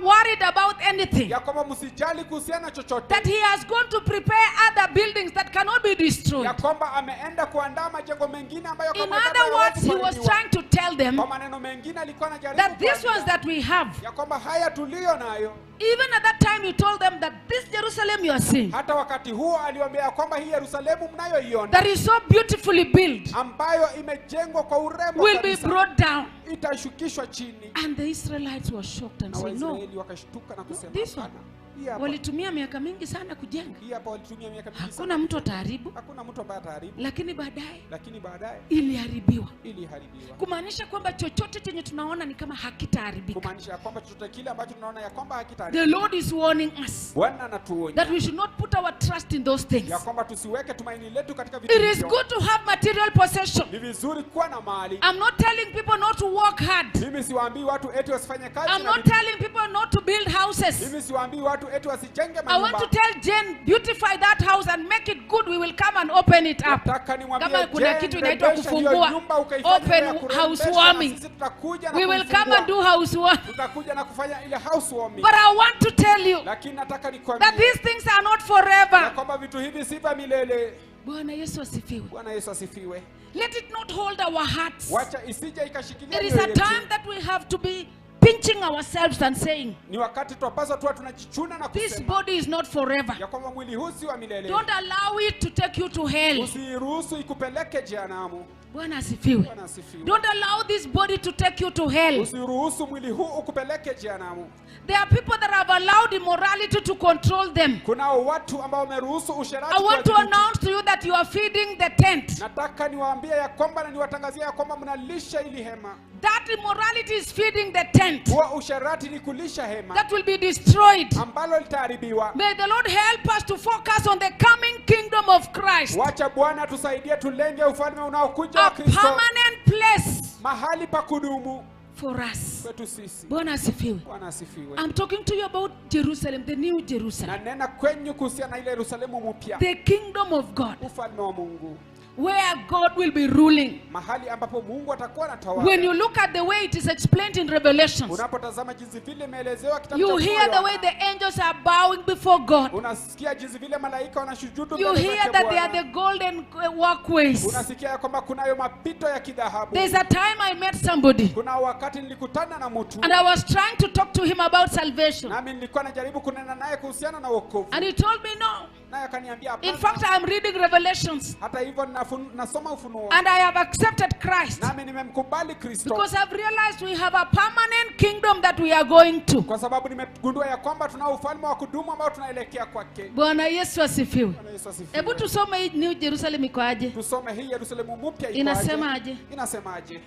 worried about anything. ya kwamba msijali kuhusiana chochote. That he has gone to prepare other buildings that cannot be destroyed. Ya kwamba ameenda kuandaa majengo mengine ambayo In kama other words, he was trying to tell them kwa maneno mengine alikuwa anajaribu that these ones that we have, ya kwamba haya tulio nayo. even at that time he told them that this Jerusalem you are seeing, Hata wakati huo aliwaambia kwamba hii Yerusalemu mnayoiona that is so beautifully built, ambayo imejengwa kwa urembo will be kabisa, brought down. itashukishwa chini. And the Israelites were shocked and Na said, no, Waisraeli wakashtuka na kusema this one. hapana. Hii hapa Walitumia miaka mingi sana kujenga. hii hapa walitumia miaka mingi sana. Hakuna mtu ataharibu, Hakuna mtu ambaye ataharibu, lakini baadaye lakini baadaye iliharibiwa. iliharibiwa. Kumaanisha kwamba chochote chenye tunaona ni kama hakitaharibika. Kumaanisha kwamba chochote kile ambacho tunaona ya kwamba The hakitaharibika. Lord is warning us Bwana anatuonya that we should not put our trust in those things. ya kwamba tusiweke tumaini letu katika vitu It is hivyo. good to have material possession. Ni vizuri kuwa na mali. I'm not telling people not to work hard. Mimi siwaambii watu eti wasifanye kazi. I'm na not vitu. telling people not to build houses. Mimi siwaambii watu eti wasijenge I want to manyumba. tell Jen, beautify that house and make it good. We will come and open it up. Nataka nimwambie Kama kuna Jen, kitu inaitwa rembesha hiyo kufungua, nyumba ukaifanye open ya kurembesha, housewarming. na sisi tutakuja na We will come kuifungua. and do housewarming. Tutakuja na kufanya ile housewarming. But I want to tell you Lakini nataka that nikwambie these things are not ya forever. kwamba vitu hivi si vya milele. Bwana Yesu asifiwe. Bwana Yesu asifiwe. Let it not hold our hearts. Wacha isije ikashikilia There is mioyo a yetu. time that we have to be pinching ourselves and saying, Ni wakati twapaswa tuwa tunajichuna na this kusema body is not forever. ya kwamba mwili huu si wa milele. Don't allow it to take you to hell. Usiruhusu ikupeleke jehanamu. Bwana asifiwe. Bwana asifiwe. Don't allow this body to take you to hell. Usiruhusu mwili huu ukupeleke jehanamu. There are people that have allowed immorality to control them. Kuna watu ambao wameruhusu usherati I want to kuwadhibiti. announce to you that you are feeding the tent. Nataka niwaambie ya kwamba na niwatangazia ya kwamba mnalisha ili hema. That immorality is feeding the tent. Huo usherati ni kulisha hema That will be destroyed. ambalo litaharibiwa. May the Lord help us to focus on the coming kingdom of Christ. Wacha Bwana tusaidie tulenge ufalme unaokuja A wa Kristo. permanent place Mahali pa kudumu for us. kwetu sisi. Bwana asifiwe. Bwana asifiwe. I'm talking to you about Jerusalem, the new Na Jerusalem. nena kwenyu kuhusiana na ile Yerusalemu mpya. The kingdom of God, Ufalme wa Mungu. where God will be ruling. Mahali ambapo Mungu atakuwa anatawala. When you look at the way it is explained in Revelations, Unapotazama jinsi vile imeelezewa kitabu you cha hear the Ufunuo, way the angels are bowing before God. unasikia jinsi vile malaika wanashujudu You mbele hear zake that they are Bwana. the golden walkways. Unasikia ya kwamba kunayo mapito ya kidhahabu. There's a time I met somebody Kuna wakati nilikutana na mtu and I was trying to talk to him about salvation. nami nilikuwa najaribu kunena naye kuhusiana na wokovu. And he told me no. Naye akaniambia In hapana. fact, I'm reading Revelations Hata hivyo nasoma Ufunuo. and I have accepted Christ Nami nimemkubali Kristo. because I've realized we have a permanent kingdom that we are going to. Kwa sababu nimegundua ya kwamba tunao ufalme wa kudumu ambao tunaelekea kwake. Bwana Yesu asifiwe. Bwana Yesu asifiwe. Hebu tusome hii New Jerusalem iko aje? Tusome hii Yerusalemu mpya iko Inasema aje? aje? Inasemaje?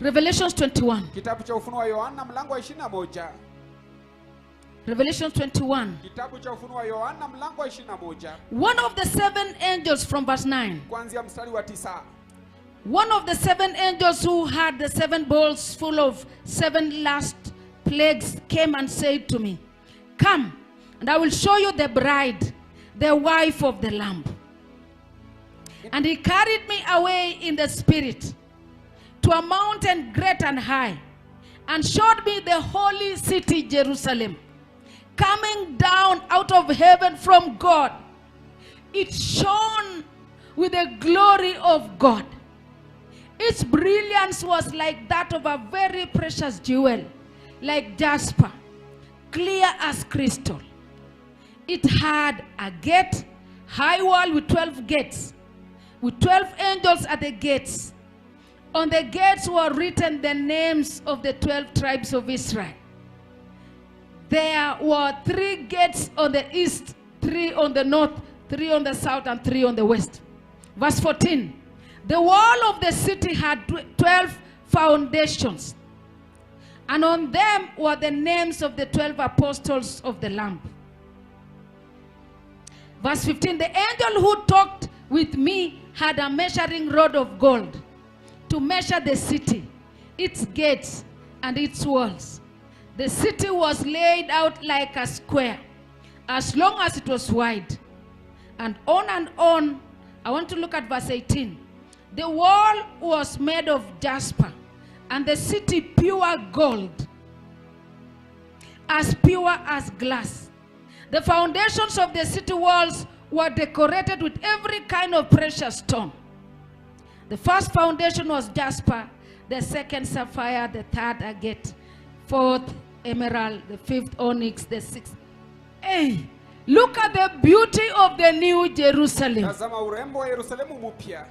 Revelations 21. Kitabu cha Ufunuo wa Yohana mlango wa 21. Revelation 21. Kitabu cha Ufunuo wa Yohana mlango wa 21 One of the 7 angels from verse 9. kuanzia mstari wa 9. One of the 7 angels who had the 7 bowls full of 7 last plagues came and said to me, "Come, and I will show you the bride, the wife of the Lamb." And he carried me away in the spirit to a mountain great and high, and showed me the holy city Jerusalem, coming down out of heaven from God. It shone with the glory of God. Its brilliance was like that of a very precious jewel, like jasper, clear as crystal. It had a gate, high wall with 12 gates, with 12 angels at the gates. On the gates were written the names of the 12 tribes of Israel. There were 3 gates on the east, 3 on the north, 3 on the south, and 3 on the west. Verse 14. The wall of the city had 12 foundations, and on them were the names of the 12 apostles of the Lamb. Verse 15. The angel who talked with me had a measuring rod of gold to measure the city, its gates, and its walls. The city was laid out like a square, as long as it was wide. And on. I want to look at verse 18. The wall was made of jasper, and the city pure gold, as pure as glass. The foundations of the city walls were decorated with every kind of precious stone. The first foundation was jasper, the second sapphire, the third agate, fourth emerald, the fifth onyx, the sixth. Hey, look at the beauty of the new Jerusalem. Tazama urembo wa Yerusalemu mpya.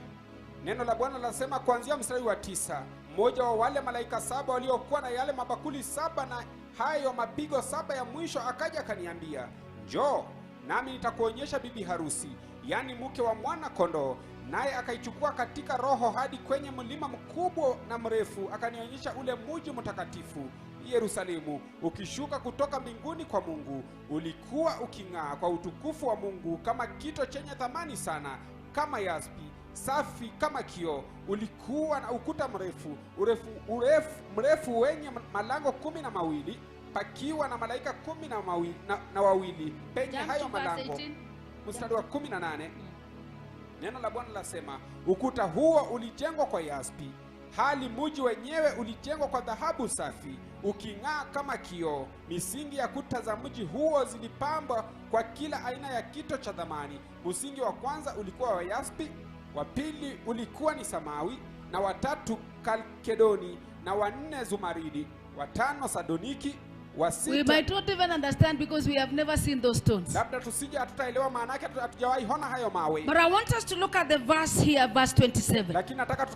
Neno la Bwana lasema kuanzia mstari wa 9, mmoja wa wale malaika 7 waliokuwa na yale mabakuli 7 na hayo mapigo 7 ya mwisho akaja akaniambia, "Njoo, nami nitakuonyesha bibi harusi, yani mke wa mwana kondoo." Naye akaichukua katika roho hadi kwenye mlima mkubwa na mrefu, akanionyesha ule mji mtakatifu Yerusalemu ukishuka kutoka mbinguni kwa Mungu. Ulikuwa uking'aa kwa utukufu wa Mungu kama kito chenye thamani sana, kama yaspi, safi kama kioo. Ulikuwa na ukuta mrefu wenye malango 12, pakiwa na malaika 12 na wawili penye hayo malango. Mstari wa 18. Neno la Bwana lasema, ukuta huo ulijengwa kwa yaspi, hali mji wenyewe ulijengwa kwa dhahabu safi, uking'aa kama kioo. Misingi ya kuta za mji huo zilipambwa kwa kila aina ya kito cha thamani. Msingi wa kwanza ulikuwa wa yaspi, wa pili ulikuwa ni samawi, na wa tatu kalkedoni, na wa 4 zumaridi, wa 5 sadoniki, wa 6. We might not even understand because we have never seen those stones. Labda tusije hatutaelewa maana yake, hatujawahi ona hayo mawe. But I want us to look at the verse here, verse 27. Lakini nataka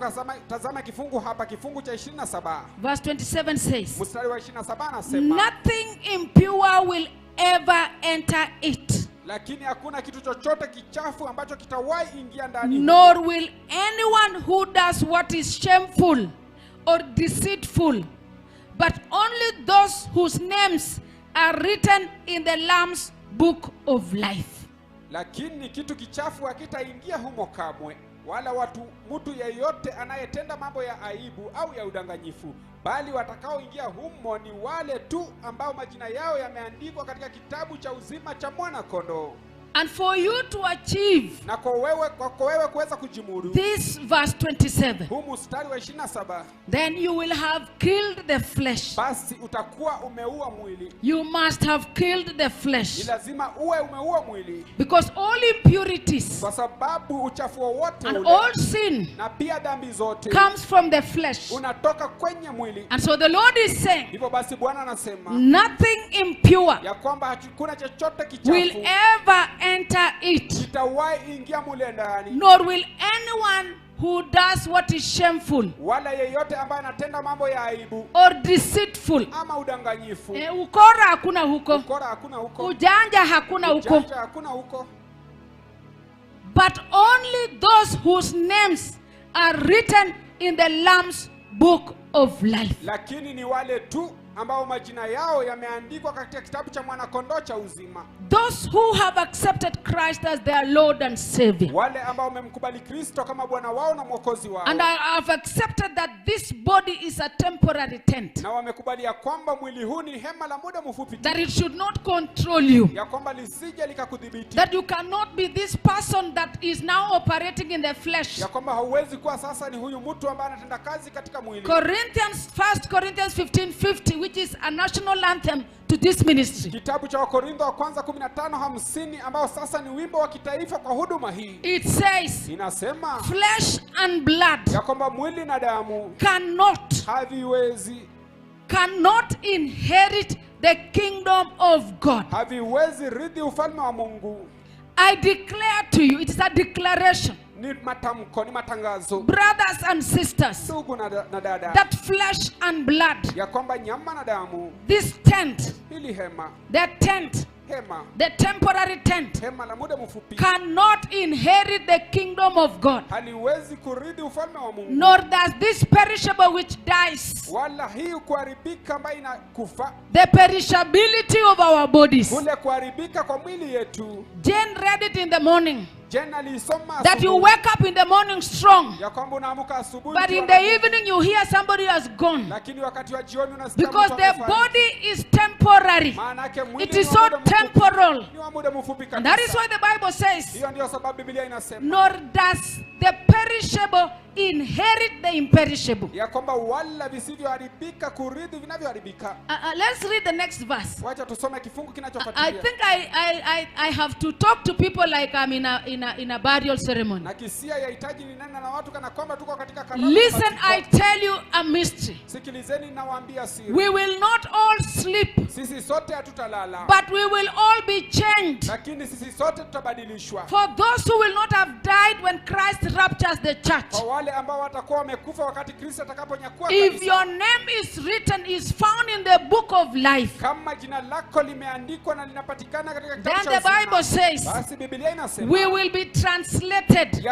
tazama kifungu hapa, kifungu cha 27. Verse 27 says, Mstari wa 27 anasema, "Nothing impure will ever enter it, lakini hakuna kitu chochote kichafu ambacho kitawahi ingia ndani, nor will anyone who does what is shameful or deceitful, but only those whose names are written in the Lamb's book of life." Lakini kitu kichafu hakitaingia humo kamwe, wala mtu yeyote anayetenda mambo ya aibu au ya udanganyifu, bali watakaoingia humo ni wale tu ambao majina yao yameandikwa katika kitabu cha uzima cha mwana kondoo. And for you to achieve Na kwa wewe kuweza kujimudu this verse 27, huu mstari wa 27, then you will have killed the flesh. basi utakuwa umeua mwili. You must have killed the Ni flesh, lazima uwe umeua mwili, because all impurities kwa sababu uchafu wowote and ule all sin na pia dhambi zote comes from the flesh. unatoka kwenye mwili. And so the Lord is saying, Hivyo basi Bwana anasema nothing impure ya kwamba hakuna chochote will kichafu ever enter it, kitawahi ingia mule ndani, nor will anyone who does what is shameful wala yeyote ambaye anatenda mambo ya aibu or deceitful. ama udanganyifu. Ukora hakuna huko, Ukora hakuna huko, ujanja hakuna huko, ujanja hakuna huko, but only those whose names are written in the Lamb's book of life. lakini ni wale tu ambao majina yao yameandikwa katika kitabu cha mwana-kondoo cha uzima. Those who have accepted Christ as their Lord and Savior. Wale ambao wamemkubali Kristo kama Bwana wao na Mwokozi wao. And I have accepted that this body is a temporary tent. Na wamekubali ya kwamba mwili huu ni hema la muda mfupi tu. That it should not control you. Ya kwamba lisije likakudhibiti. That you cannot be this person that is now operating in the flesh. Ya kwamba hauwezi kuwa sasa ni huyu mtu ambaye anatenda kazi katika mwili. 1 Corinthians 15:50, which is a national anthem to this ministry. Kitabu cha Wakorintho wa kwanza 15:50 ambao sasa ni wimbo wa kitaifa kwa huduma hii. It says, inasema flesh and blood ya kwamba mwili na damu cannot inherit the kingdom of God. haviwezi rithi ufalme wa Mungu. I declare to you, it is a declaration, ni matamko, ni matangazo, brothers and sisters, ndugu na dada, that flesh and blood, ya kwamba nyama na damu, this tent, hili hema, the tent, hema, the temporary tent, hema la muda mfupi, cannot inherit the kingdom of God. haliwezi kurithi ufalme wa Mungu. Nor does this perishable which dies, wala hii kuharibika ambayo inakufa, the perishability of our bodies. kule kuharibika kwa mwili yetu. Jane read it in the morning, that you wake up in the morning strong, but in the evening you hear somebody has gone, because the body is temporary. It is so temporal. And that is why the Bible says, nor does the perishable inherit the imperishable. Let's read the next verse. I think I have to talk to people like I'm in a burial ceremony. Listen, I tell you a mystery. We will not all sleep, but we will all be changed. For those who will not have died when Christ raptures the church, if your name is written, is found in the book of life, then the Bible says we will be translated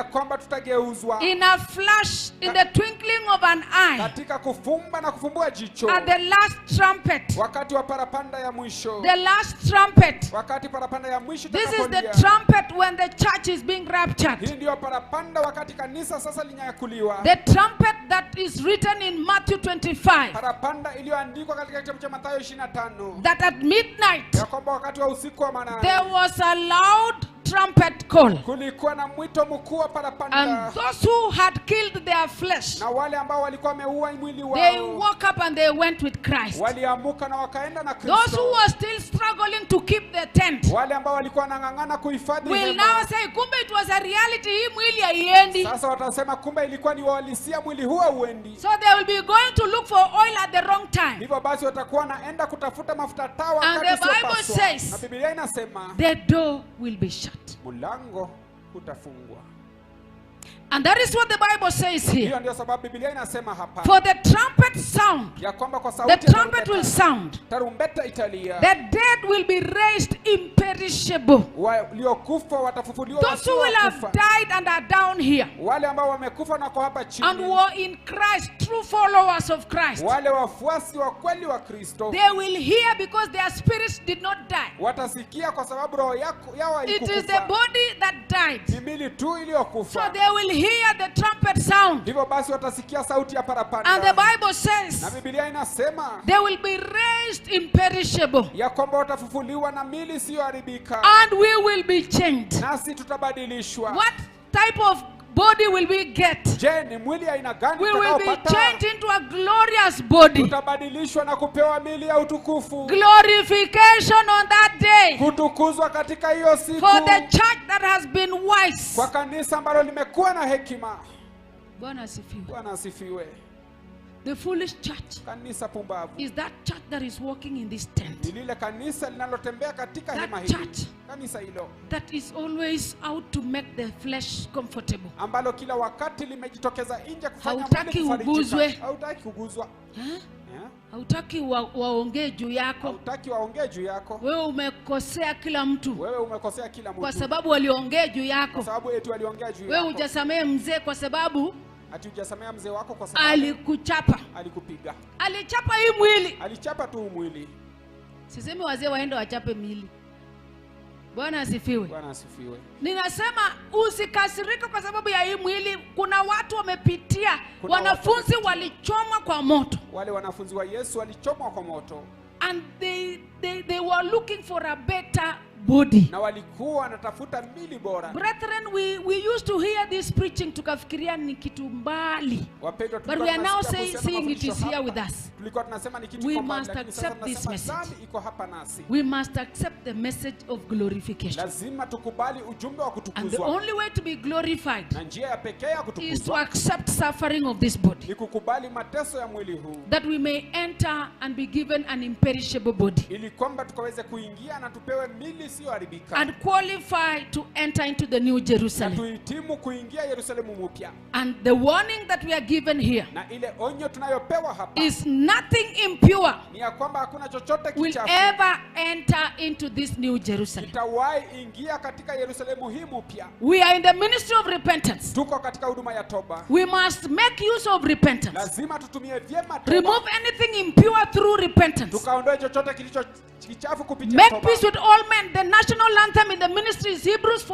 in a flash, in the twinkling of an eye, at the last trumpet. The last trumpet. This is the trumpet when the church is being raptured. The trumpet that is written in Matthew 25, that at midnight there was a loud trumpet call, and those who had killed their flesh, they woke up and they went with Christ. Those who were still struggling to keep the tent will now say, kumbe it was a reality, hii mwili haiendi. So they will be going to look for oil at the wrong time. And the Bible says the door will be shut. And that is what the Bible says here. For the trumpet sound, the trumpet will sound, the dead will be raised imperishable. Those who will have died and are down here and were in Christ, true followers of Christ, they will hear because their spirits did not die. It is the body that died. So they will hear the trumpet sound. And the Bible says they will be raised imperishable, and we will be changed. What type of body will we get? We will be changed into a glorious body. Glorification on that day. For the church that has been wise. Bwana asifiwe. The foolish church is that church that is walking in this tent. That church that is always out to make the flesh comfortable. Hautaki uguzwe. Hautaki waongee juu yako. Wewe umekosea kila mtu kwa sababu waliongea juu yako. Wewe hujasamehe mzee kwa sababu ati hujasamea mzee wako kwa sababu alikuchapa. alikupiga. Alichapa hii mwili. Alichapa tu mwili. Sisemi wazee waende wachape mwili. Bwana asifiwe. Bwana asifiwe. Ninasema usikasirike kwa sababu ya hii mwili. Kuna watu wamepitia, wanafunzi walichomwa kwa moto. Wale wanafunzi wa Yesu walichomwa kwa moto. And they were looking for a better body. Na walikuwa wanatafuta mili bora. Brethren, we used to hear this preaching tukafikiria ni kitu mbali. Wapendwa, but we are now seeing it is here with us. Tulikuwa tunasema ni kitu We kwamba must lakini accept sasa this tunasema message. dhambi iko hapa nasi. We must accept the message of glorification. Lazima tukubali ujumbe wa And the kutukuzwa. only way to be glorified Na njia ya pekee ya is to kutukuzwa accept suffering of this body, ni kukubali mateso ya mwili huu, that we may enter and be given an imperishable body ili kwamba tukaweze kuingia na tupewe mili isiyoharibika and qualify to enter into the new na Jerusalem. tuhitimu kuingia Yerusalemu mpya. And the warning that we are given here Na ile onyo tunayopewa hapa is nothing impure ni ya kwamba hakuna chochote will kichafu ever enter into this new Jerusalem. itawahi ingia katika Yerusalemu hii mpya. We are in the ministry of repentance. Tuko katika huduma ya toba. We must make use of repentance. Lazima tutumie vyema toba. Remove anything impure through repentance. Tukaondoe chochote kilicho kichafu kupitia Make toba. peace with all men. The national anthem in the ministry is Hebrews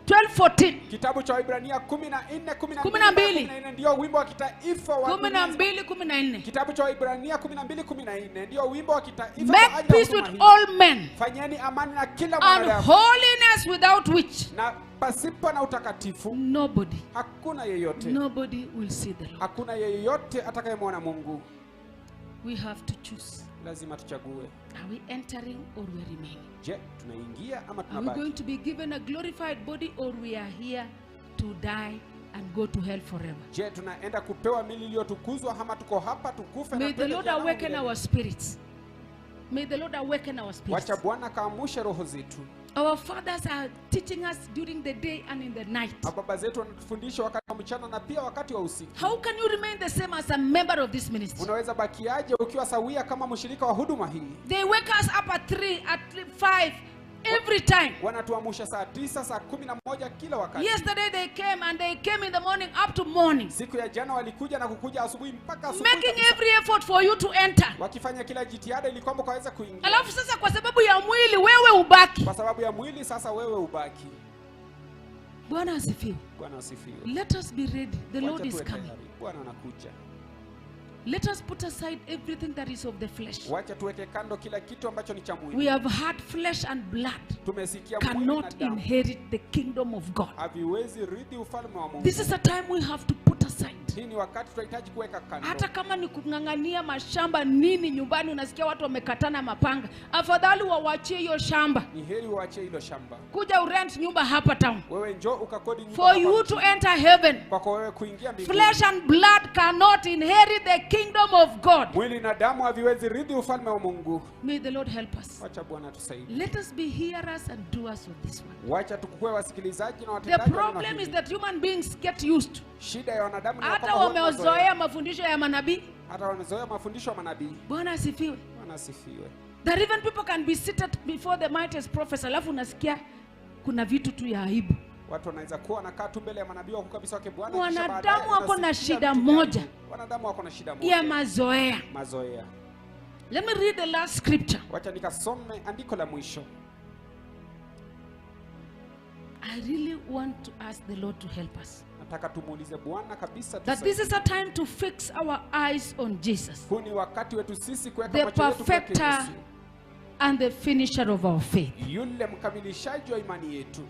12:14. Kitabu cha Waebrania 14:12 12. ndio wimbo wa kitaifa wa dunia. 12:14. Kitabu cha Waebrania 12:14 ndio wimbo wa kitaifa wa Make ajili ya peace huduma with hii. all men Fanyeni amani na kila and mwanadamu, holiness, without which na pasipo na utakatifu nobody hakuna yeyote will see the Lord. hakuna yeyote atakayemwona Mungu. We have to choose. Lazima tuchague. Are we entering or we are remaining? Je, tunaingia ama Are we tunabaki? going to be given a glorified body, or we are here to die and go to hell forever? Je, tunaenda kupewa mili iliyotukuzwa ama tuko hapa tukufe May na the twende Lord jehanamu awaken milele? our spirits. May the Lord awaken our spirits. Wacha Bwana kaamushe roho zetu. Our fathers are teaching us during the day and in the night. Baba zetu wanatufundisha wakati wa mchana na pia wakati wa usiku. How can you remain the same as a member of this ministry? Unaweza bakiaje ukiwa sawia kama mshirika wa huduma hii? They wake us up at 3, at 5, every time. Wanatuamsha saa 9, saa 11 kila wakati. Yesterday they came, and they came in the morning up to morning, Siku ya jana walikuja na kukuja asubuhi mpaka asubuhi making kabisa. every effort for you to enter. Wakifanya kila jitihada ili kwamba kaweza kuingia. Alafu sasa kwa sababu ya mwili wewe ubaki. Kwa sababu ya mwili sasa wewe ubaki. Bwana asifiwe. Bwana asifiwe. Let us be ready. The Wacha Lord is tuwe coming. tayari. Bwana anakuja. Let us put aside everything that is of the flesh. Wacha tuweke kando kila kitu ambacho ni cha mwili. We have had flesh and blood Tumesikia mwili na cannot damu inherit the kingdom of God. haviwezi rithi ufalme wa Mungu. This is a time we have to put aside. Hii ni wakati tunahitaji kuweka kando. Hata kama ni kung'ang'ania mashamba nini nyumbani, unasikia watu wamekatana mapanga, afadhali wawachie hiyo shamba, Ni heri uachie hilo shamba. kuja urent nyumba hapa town. Wewe njoo ukakodi nyumba For hapa you mjini. to enter heaven, Kwako wewe kuingia mbinguni. flesh and blood cannot inherit the kingdom of God. Mwili na damu haviwezi rithi ufalme wa Mungu. May the Lord help us. Wacha Bwana tusaidie. Let us be hearers and doers of this word. Wacha tukue wasikilizaji na The watendaji wa neno problem is hili. that human beings get used to. Shida ya wanadamu ni Hata kwamba huwa wamezoea mafundisho ya manabii. hata wamezoea mafundisho ya manabii. Bwana asifiwe. Bwana asifiwe. That even people can be seated before the mightiest prophets, alafu unasikia kuna vitu tu ya aibu. Watu wanaweza kuwa wanakaa tu mbele ya manabii wako kabisa wake Bwana. Wanadamu wako na shida moja. Wanadamu wako na shida moja. Ya mazoea. Mazoea. Let me read the last scripture. Wacha nikasome andiko la mwisho. I really want to ask the Lord to help us. Nataka tumuulize Bwana kabisa That this is a time to fix our eyes on Jesus, huu ni wakati wetu sisi kuweka the macho yetu kwake perfecter Yesu, and the finisher of our faith. yule mkamilishaji wa imani yetu.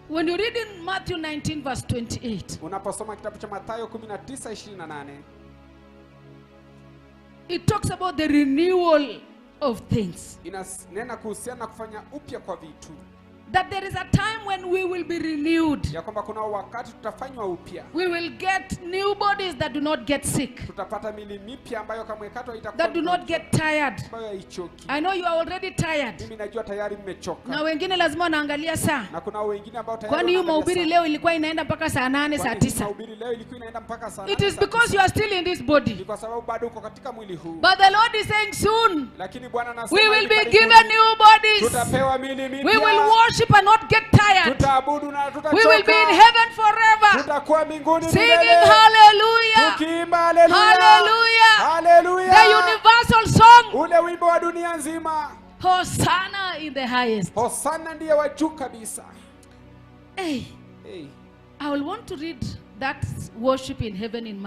When you read in Matthew 19 verse 28, Unaposoma kitabu cha Mathayo 19:28, it talks about the renewal of things. inanena kuhusiana na kufanya upya kwa vitu. That there is a time when we will be renewed. Ya kwamba kuna wakati tutafanywa upya. We will get new bodies that do not get sick, Tutapata mili mipya ambayo kama ikato itakuwa that do not get tired. ambayo haichoki. I know you are already tired. Mimi najua tayari mmechoka. Na wengine lazima wanaangalia saa. Na kuna wengine ambao tayari Kwani hiyo wanaangalia mahubiri saa. leo ilikuwa inaenda mpaka saa 8 saa Kwani 9. mahubiri leo ilikuwa inaenda mpaka saa It 8, is saa because 9. you are still in this body. Ni kwa sababu bado uko katika mwili huu. But the Lord is saying soon Lakini Bwana anasema we will hivi be karibuni given new bodies. tutapewa mili We mipya. will worship and not get tired. tired. Tutaabudu na We will be in tutachoka. heaven forever. Tutakuwa mbinguni Singing milele. hallelujah. Tukiimba haleluya. Hallelujah. Haleluya. The universal song. Ule wimbo wa dunia nzima. Hosanna in the highest. Hosana ndiye wa juu kabisa. Hey, Hey. I will want to read that worship in heaven in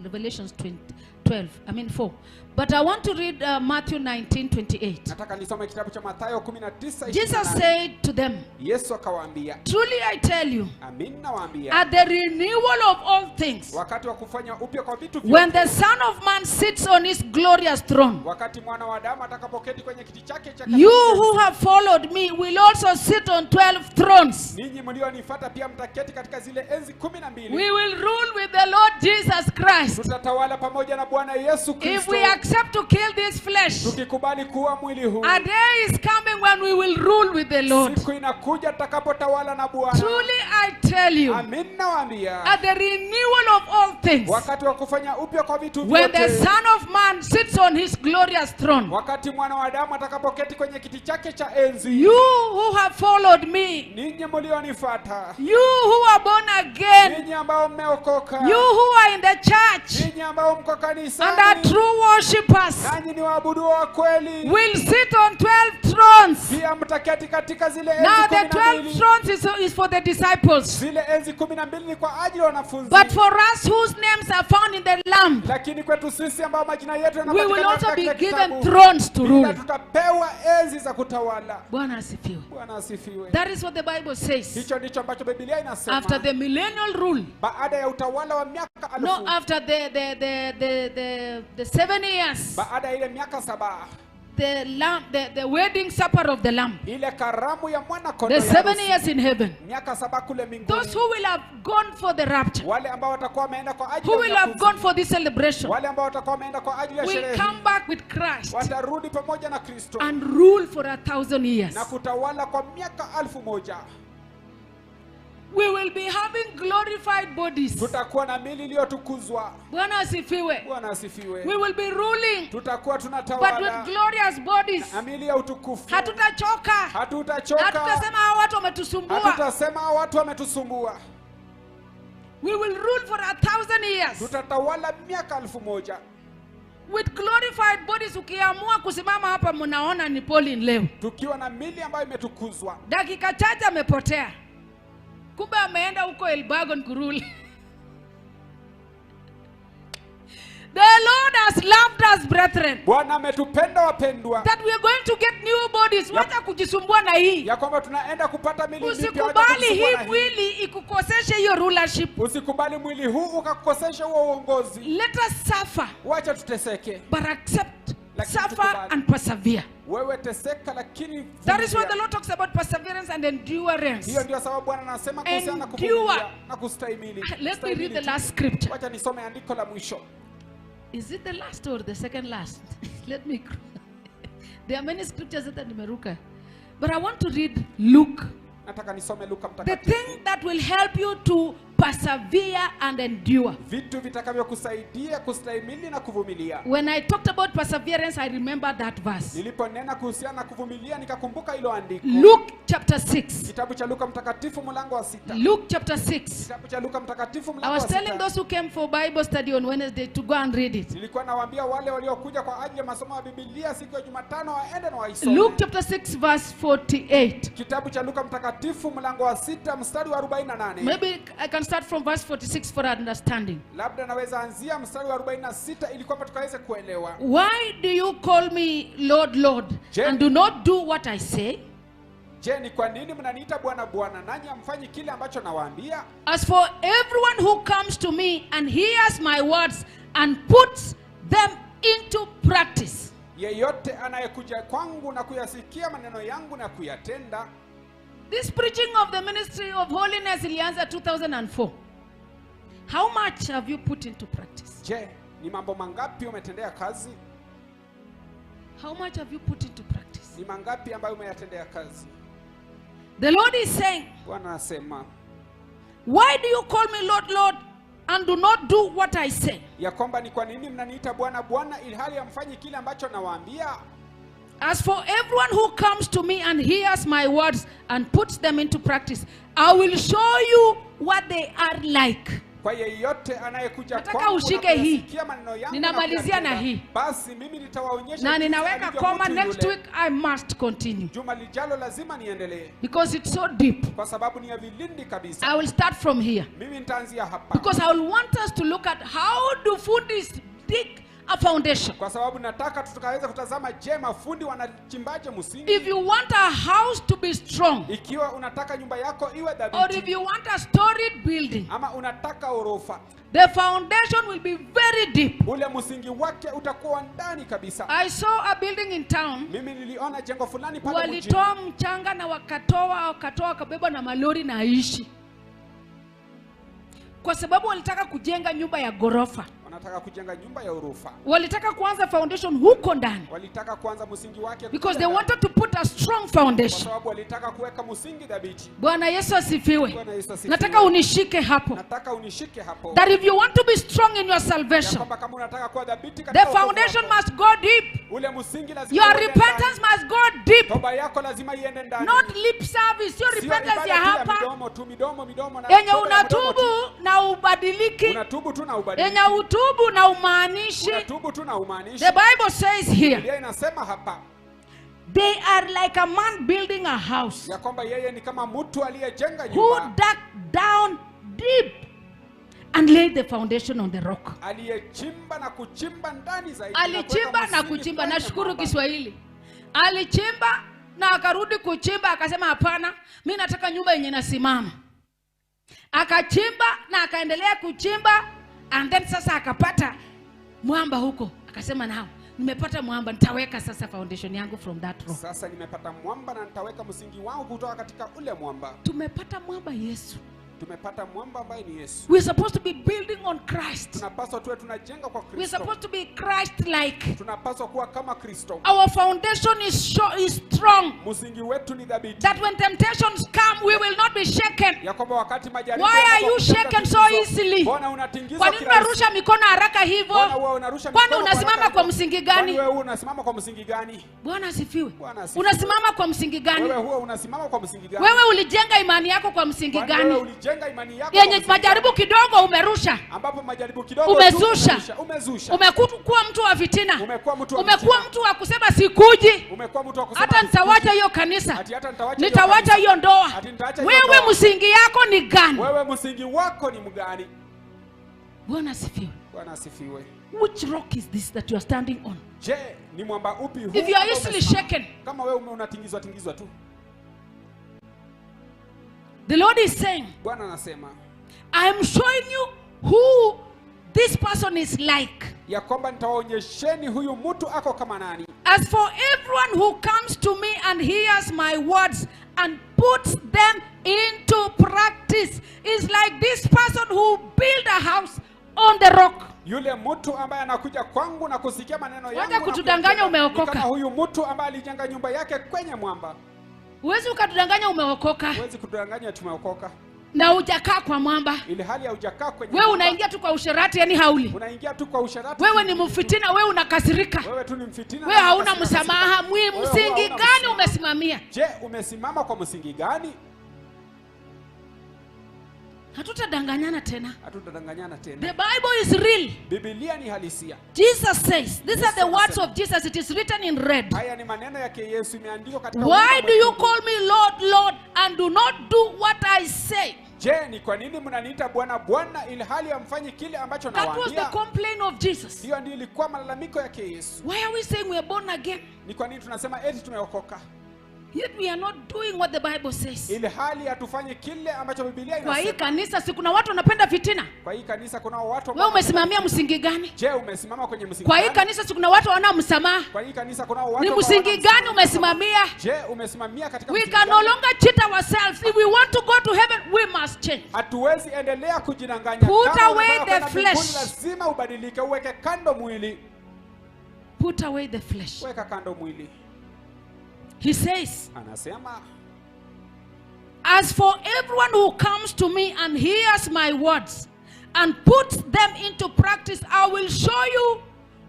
Revelations 4. But I want to read Matthew 19:28. Nataka nisome kitabu cha Mathayo 19:28. Jesus said to them, Yesu akawaambia, truly I tell you, amin nawaambia, at the renewal of all things, wakati wa kufanya upya kwa vitu when vyote, the Son of Man sits on his glorious throne, wakati mwana wa Adamu atakapoketi kwenye kiti chake cha you enzi, who have followed me will also sit on 12 thrones. ninyi mlionifuata pia mtaketi katika zile enzi 12. We will rule with the Lord Jesus Christ. Tutatawala pamoja na Bwana Yesu If Kristo. we accept to kill this flesh, Tukikubali kuwa mwili huu, a day is coming when we will rule with the Lord. siku inakuja tutakapotawala na Bwana. Truly I tell you, Amin nawaambia, at the renewal of all things, wakati wa kufanya upya kwa vitu when the vyote, Son of Man sits on his glorious throne, wakati mwana wa Adamu atakapoketi kwenye kiti chake cha enzi, you who have followed me, ninyi mlionifuata, you who are born again, ninyi ambao mmeokoka, you who are in the church ninyi ambao mko and are kanisani, true worshippers, nanyi ni waabudu wa kweli, will sit on 12 thrones. pia mtaketi katika zile Now enzi the 12 12. thrones is for the disciples. Zile enzi 12 ni kwa ajili ya wanafunzi. But for us whose names are found in the Lamb, Lakini kwetu sisi ambao majina yetu we will yanapatikana also be katika given kitabu, thrones to pia rule. tutapewa enzi za kutawala. Bwana asifiwe. Bwana asifiwe. That is what the Bible says. Hicho ndicho ambacho Biblia inasema. After the millennial rule, Baada ya utawala wa miaka 1000, no, after the 7 years, baada ya ile miaka 7, the wedding supper of the Lamb, ile karamu ya mwana kondoo, the 7 years in heaven, miaka 7 kule mbinguni, those who will have gone for the rapture, wale ambao watakuwa wameenda kwa ajili who ya will have unyakuzi, gone for this celebration, wale ambao watakuwa wameenda kwa ajili ya will sherehe, come back with Christ watarudi pamoja na Kristo and rule for 1,000 years. na kutawala kwa miaka 1000. We will be having glorified bodies. Tutakuwa na miili iliyotukuzwa. Bwana asifiwe. Bwana asifiwe. We will be ruling, Tutakuwa but with tunatawala glorious bodies. na miili ya utukufu. Hatutachoka. Hatutachoka. Hatutasema hawa watu wametusumbua. Hatutasema hawa watu wametusumbua. We will rule for 1,000 years. Tutatawala miaka 1000. With glorified bodies. Ukiamua kusimama hapa, mnaona ni Pauline leo. Tukiwa na miili ambayo imetukuzwa. Dakika chache amepotea. Kumbe ameenda huko Elbagon kuruli. The Lord has loved us, brethren, Bwana ametupenda wapendwa, that we are going to get new bodies. Wacha kujisumbua na hii. ya kwamba tunaenda kupata miili mipya. Usikubali hii mwili ikukoseshe hiyo rulership. Usikubali mwili huu ukakukosesha huo uongozi. Let us suffer, Wacha tuteseke. but accept, Lakini suffer tukubali. and persevere. Wewe teseka lakini That is why vumilia. the Lord talks about perseverance and endurance. Hiyo ndio sababu Bwana anasema kuhusiana na Endure. kuvumilia na kustahimili. Let me read Stahimili the tu. last scripture. Wacha nisome andiko la mwisho. Is it the last or the second last? Let me. There are many scriptures that nimeruka, but I want to read Luke. Nataka nisome Luka The mtakatifu. thing that will help you to persevere and endure. Vitu vitakavyokusaidia kustahimili na kuvumilia. When I talked about perseverance, I remember that verse. Niliponena kuhusiana na kuvumilia nikakumbuka hilo andiko. Luke chapter 6. Kitabu cha Luka mtakatifu mlango wa 6. Luke chapter 6. Kitabu cha Luka mtakatifu I mlango was wa telling 6. those who came for Bible study on Wednesday to go and read it. Nilikuwa nawaambia wale waliokuja kwa ajili ya masomo ya Biblia siku ya Jumatano waende na waisome. Luke chapter 6 verse 48. Kitabu cha Luka mtakatifu mlango wa 6 mstari wa 48. Maybe I can start from verse 46 for understanding. Labda naweza anzia mstari wa 46 ili kwamba tukaweze kuelewa. Why do you call me Lord, Lord, and do not do what I say? Je, ni kwa nini mnaniita Bwana Bwana nanyi hamfanyi kile ambacho nawaambia? As for everyone who comes to me and hears my words and puts them into practice. Yeyote anayekuja kwangu na kuyasikia maneno yangu na kuyatenda. This preaching of the ministry of holiness ilianza 2004. How much have you put into practice? Je, ni mambo mangapi umetendea kazi? How much have you put into practice? Ni mangapi ambayo umeyatendea kazi? The Lord is saying, Bwana anasema, why do you call me Lord, Lord, and do not do what I say? ya kwamba ni kwa nini mnaniita Bwana Bwana ilhali hamfanyi kile ambacho nawaambia? As for everyone who comes to me and hears my words and puts them into practice, I will show you what they are like. Kwa yeyote anayekuja Nataka kwangu ushike na hii. kuyasikia maneno yangu Ninamalizia na kuyatenda, hii. basi mimi nitawaonyesha Na jinsi ninaweka alivyo koma, mtu next yule. week I must continue. Juma lijalo lazima niendelee Because it's so deep. kwa sababu ni ya vilindi kabisa. I will start from here. Mimi nitaanzia hapa. Because I will want us to look at how do foodies dig a foundation. Kwa sababu nataka tukaweza kutazama, je, mafundi wanachimbaje msingi? If you want a house to be strong, Ikiwa unataka nyumba yako iwe or if dhabiti you want a storied building, ama unataka orofa, the foundation will be very deep. ule msingi wake utakuwa ndani kabisa. I saw a building in town. Mimi niliona jengo fulani pale mjini. Walitoa mchanga na wakatoa kabeba na malori na aishi, kwa sababu walitaka kujenga nyumba ya gorofa. Wanataka kujenga nyumba ya orofa. Walitaka kuanza foundation huko ndani, Walitaka kuanza msingi wake because they kule wanted to put a strong kwa foundation. sababu walitaka kuweka msingi dhabiti. Bwana Yesu asifiwe. Bwana Yesu asifiwe. Nataka unishike hapo, Nataka unishike hapo. that if you want to be strong in your Ya salvation, kwamba kama unataka kuwa dhabiti the katika wokovu foundation wako, must go deep. ule msingi lazima Your uende repentance ndani. must go deep, Toba yako lazima iende ndani. not lip service. Sio Sio repentance ibada ya tu ya hapa midomo tu, midomo na yenye toba ya mdomo unatubu tu. na ubadiliki, Unatubu tu na ubadiliki. yenye utubu na umaanishi. Unatubu tu na umaanishi. The Bible says here, Biblia inasema hapa they are like a man building a house ya kwamba yeye ni kama mtu aliyejenga who nyumba, dug down deep and laid the foundation on the rock. aliyechimba na kuchimba ndani zaidi. Alichimba na kuweka kuchimba. msingi Nashukuru kwenye Kiswahili. Alichimba na akarudi kuchimba, akasema hapana, mimi nataka nyumba yenye nasimama. Akachimba na akaendelea kuchimba, and then sasa akapata mwamba huko, akasema nao nimepata mwamba, nitaweka sasa foundation yangu from that rock. Sasa nimepata mwamba na nitaweka msingi wangu kutoka katika ule mwamba. Tumepata mwamba Yesu. Tumepata mwamba ambaye ni Yesu. We're supposed to be building on Christ. Tunapaswa tuwe tunajenga kwa We're Kristo. supposed to be Christ-like. Tunapaswa kuwa kama Kristo. Our foundation is strong, Msingi wetu ni dhabiti. that when temptations come, we will not be shaken. Ya kwamba wakati majaribu Why are you yanapokuja shaken so tatizo, easily? Mbona unatingizwa Kwa nini kila siku? unarusha mikono haraka Mbona hivyo? wewe unarusha Kwani mikono unasimama haraka kwa hivyo? msingi Kwani gani? wewe unasimama kwa msingi gani? Bwana asifiwe. Bwana asifiwe. Unasimama kwa msingi gani? Wewe huwa unasimama kwa msingi gani? Wewe ulijenga imani yako kwa msingi Kwani wewe gani? ulijenga imani yako kwa Yenye msingi majaribu gani? kidogo umerusha. Ambapo majaribu kidogo Umezusha. tu umezusha. Umekuwa mtu wa fitina. Umekuwa mtu wa Umekuwa fitina. mtu wa kusema sikuji. Umekuwa mtu wa kusema Hata nitawacha hiyo kanisa. Ati hata nitawacha hiyo Nitawacha kanisa. hiyo ndoa. Ati nitaacha hiyo Wewe ndoa. msingi yako ni gani? Wewe msingi wako ni mgani? Bwana asifiwe. Bwana asifiwe. Which rock is this that you are standing on? Je, ni mwamba upi huu? If you are ambao easily umesimama? shaken, Kama wewe unatingizwa tu. the Lord is saying, Bwana anasema I am showing you who this person is like. ya kwamba nitawaonyesheni huyu mtu ako kama nani. As for everyone who comes to me and hears my words and puts them into practice, is like this person who built a house on the rock. Yule mtu ambaye anakuja kwangu na kusikia maneno yangu Wacha na kutudanganya kuyatenda, umeokoka. ni kama huyu mtu ambaye alijenga nyumba yake kwenye mwamba. Huwezi ukatudanganya umeokoka Huwezi kudanganya tumeokoka na hujakaa kwa mwamba. ili hali haujakaa kwenye Wewe mwamba. unaingia tu kwa usherati, yani hauli. Unaingia tu kwa usharati. Wewe ni mfitina, wewe unakasirika. Wewe tu ni mfitina. Wewe na hauna unakasirika. msamaha. Wewe Msingi hauna gani msamaha. umesimamia? Je, umesimama kwa msingi gani? Hatutadanganyana tena. Hatutadanganyana The tena. Bible is real. Biblia ni halisia. Jesus says, these are the Yesu words anasema. of Jesus. It is written in red. Haya ni maneno yake Yesu, imeandikwa katika Why wimbo do you mwekundu. call me Lord, Lord, and do not do what I say? Je, ni kwa nini mnaniita Bwana Bwana ili hali hamfanyi kile ambacho That was the nawaambia? complaint of Jesus. Hiyo ndio ilikuwa malalamiko yake Yesu. Why are we saying we are born again, Ni kwa nini tunasema eti tumeokoka yet we are not doing what the Bible says? ili hali hatufanyi kile ambacho Biblia Kwa hii inasema? kanisa si kuna watu wanapenda fitina? Kwa hii kanisa kuna watu Wewe umesimamia msingi gani? Je, umesimama kwenye msingi Kwa hii gani? kanisa si kuna watu wanao msamaha? Kwa hii kanisa kuna watu Ni ambao msingi wana gani msimamo. umesimamia? Je, umesimamia katika We msingi can no gani? longer cheat ourselves. If we want to go to heaven, we must change. Hatuwezi endelea kujidanganya. Put Kama away unataka the kwenda mbinguni, flesh. lazima ubadilike, uweke kando mwili. Put away the flesh. Weka kando mwili. He says, Anasema as for everyone who comes to me and hears my words and puts them into practice, I will show you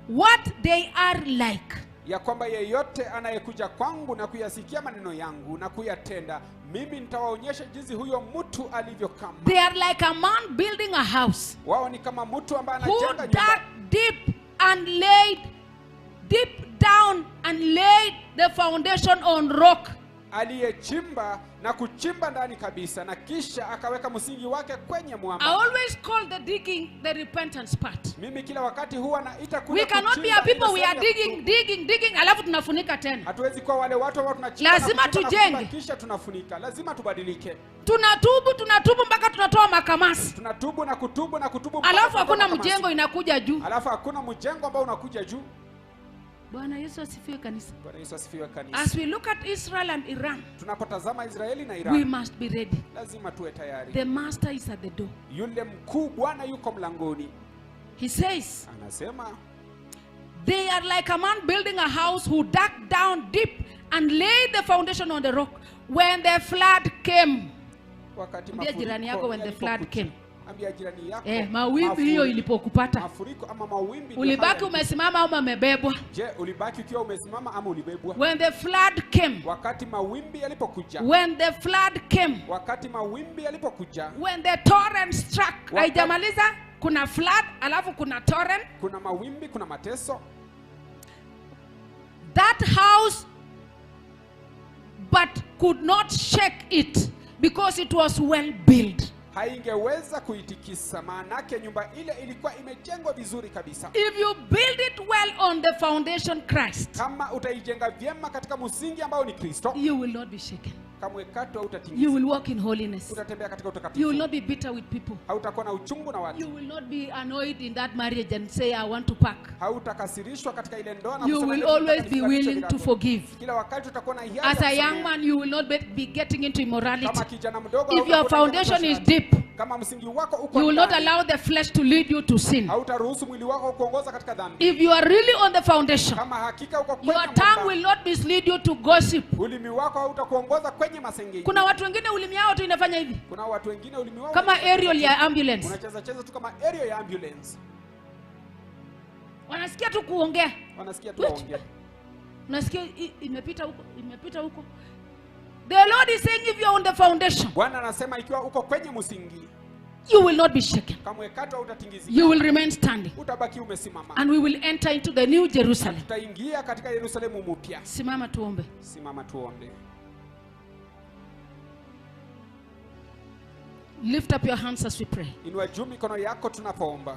what they are like. ya kwamba yeyote anayekuja kwangu na kuyasikia maneno yangu na kuyatenda, mimi nitawaonyesha jinsi huyo mtu alivyo kama. They are like a man building a house Wao ni kama mtu ambaye who anajenga dug nyumba, deep and laid deep down and laid the foundation on rock. aliyechimba na kuchimba ndani kabisa na kisha akaweka msingi wake kwenye I mwamba. always call the digging the repentance part. Mimi kila wakati huwa naita kule We cannot be a people we are digging alafu tunafunika tena. Hatuwezi kuwa wale watu ambao tunachimba Lazima na kuchimba tujenge. na kufunika kisha tunafunika. Lazima tubadilike. Tunatubu mpaka tunatoa makamasi. Tunatubu na kutubu mpaka Alafu hakuna tunatoa mjengo makamasi. inakuja juu. Alafu hakuna mjengo ambao unakuja juu. Bwana Yesu asifiwe kanisa. Bwana Yesu asifiwe kanisa. As we look at Israel and Iran, Tunapotazama Israeli na we Iran, must be ready. lazima tuwe tayari. The master is at the door. Yule mkuu Bwana yuko mlangoni. He says, Anasema they are like a man building a house who dug down deep and laid the foundation on the rock. When the flood came, wakati ambia jirani yako when the flood came. Ambia jirani yako. Mawimbi hiyo ilipokupata, Mafuriko ama mawimbi. ulibaki umesimama au umebebwa? Je, ulibaki ukiwa umesimama ama ulibebwa? When the flood came, Wakati mawimbi yalipokuja. when the flood came, Wakati mawimbi yalipokuja. when the torrent struck. Haijamaliza, kuna flood alafu kuna torrent. Kuna mawimbi, kuna mateso. That house but could not shake it because it was well built. Haingeweza kuitikisa, maanake nyumba ile ilikuwa imejengwa vizuri kabisa. If you build it well on the foundation Christ, Kama utaijenga vyema katika msingi ambao ni Kristo, you will not be shaken. kamwe katu You hautatingizwa. will walk in holiness. Utatembea katika You will utakatifu. not be bitter with people. Hautakuwa na uchungu na You watu. will not be annoyed in that marriage and say, I want to pack. Hautakasirishwa katika ile ndoa na You kusema will leo always nataka be nifurahishe willing to virago. forgive. Kila wakati utakuwa na hiari As ya a young kusamehe. man, you will not be getting into immorality. Kama kijana mdogo If your hautakuwa na foundation is masharti. deep, Kama msingi wako uko you will not ndani, allow the flesh to lead you to sin. hautaruhusu mwili wako kuongoza katika dhambi. If you are really on the foundation, Kama hakika uko kwenye your tongue mwamba, will not mislead you to gossip. ulimi wako hautakuongoza kwenye masengenyo. Kuna watu wengine ulimi yao tu inafanya hivi, Kuna watu wengine ulimi wao kama aerial ya ambulance. unacheza cheza tu kama aerial ya ambulance. Wanasikia tu kuongea, Wanasikia tu Wait. waongea. unasikia imepita huko, imepita huko. The Lord is saying if you are on the foundation, Bwana anasema ikiwa uko kwenye msingi, you will not be shaken. kamwe katu hautatingizika. You will remain standing. Utabaki umesimama. And we will enter into the new Jerusalem. Tutaingia katika Yerusalemu mpya. Simama tuombe. Simama tuombe. Lift up your hands as we pray. Inua juu mikono yako tunapoomba.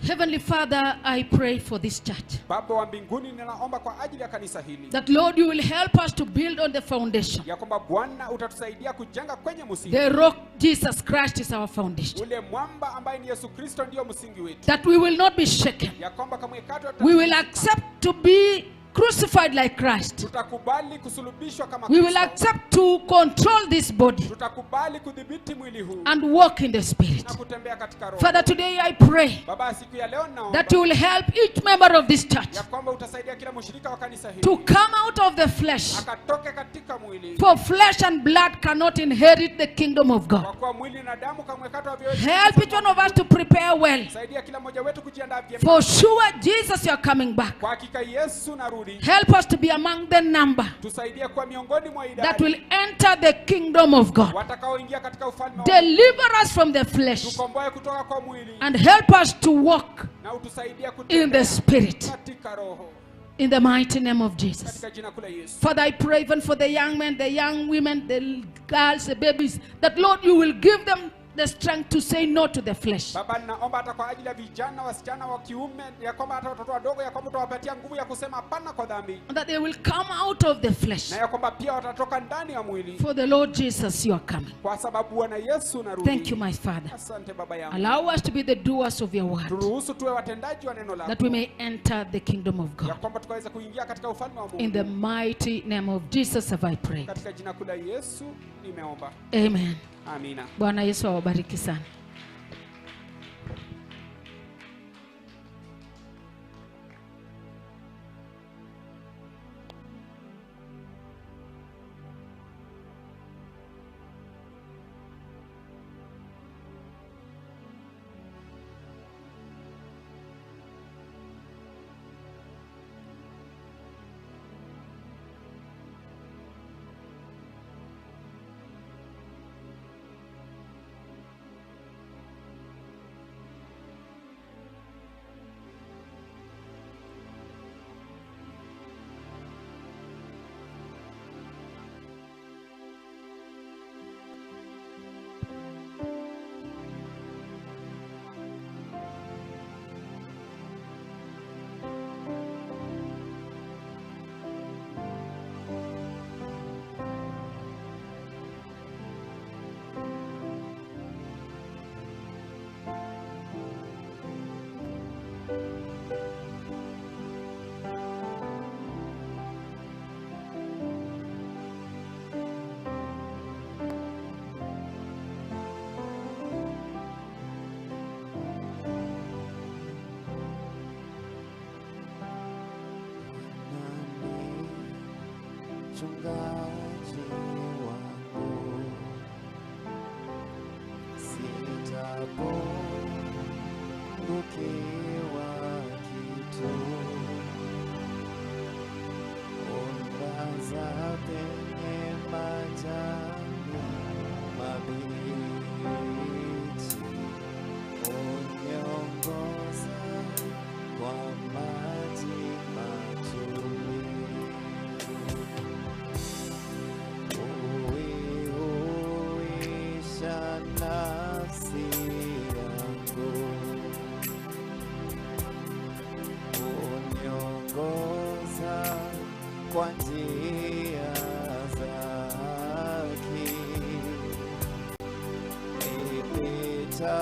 Heavenly Father, I pray for this church. Baba wa mbinguni, ninaomba kwa ajili ya kanisa hili. That Lord, you will help us to build on the foundation. Ya kwamba Bwana utatusaidia kujenga kwenye msingi. The rock, Jesus Christ, is our foundation. Ule mwamba ambaye ni Yesu Kristo ndio msingi wetu. That we will not be shaken. Ya kwamba kamwe katu We will accept to be crucified like Christ. tutakubali kusulubishwa kama We will Kristo. accept to control this body Tutakubali kudhibiti mwili huu and walk in the Spirit. na kutembea katika roho. Father, today I pray Baba, siku ya leo naomba that you will help each member of this church ya kwamba utasaidia kila mshirika wa kanisa hili to come out of the flesh. akatoke katika mwili, For flesh and blood cannot inherit the kingdom of God. kwa kuwa mwili na damu kamwe katu haviwezi. Help each one of us to prepare well. Saidia kila mmoja wetu kujiandaa vyema. For sure, Jesus, you are coming back. Kwa hakika Yesu narudi. Help us to be among the number Tusaidie kwa miongoni mwa that will idadi enter the kingdom of God. watakaoingia katika ufalme wa Deliver us from the flesh tukomboe kutoka kwa mwili and help us to walk na utusaidie in kutembea the Spirit. katika roho, In the mighty name of Jesus. katika jina kula Yesu. Father, I pray even for the young men, the young women, the girls, the babies, that Lord, you will give them the strength to say no to the flesh. Baba, ninaomba hata kwa ajili ya vijana wasichana wa kiume, ya kwamba hata watoto wadogo, ya kwamba utawapatia nguvu ya kusema hapana kwa dhambi, That they will come out of the flesh. na ya kwamba pia watatoka ndani ya mwili, For the Lord Jesus, you are coming. kwa sababu Bwana Yesu narudi. Thank you, my Father. Asante Baba yangu. Allow us to be the doers of your word, Turuhusu tuwe watendaji wa neno lako, that we may enter the kingdom of ya God. kwamba tukaweza kuingia katika ufalme wa In the Mungu. mighty name of Jesus have I prayed. Katika jina kula Yesu nimeomba. Amen. Amina. Bwana Yesu awabariki sana. mchungaji wangu, sitapungukiwa kitu. Ongoza penye majani mabichi, uniongoza kwa maji matulivu. Uihuisha nafsi yangu, uniongoza kwa njia zake, nipita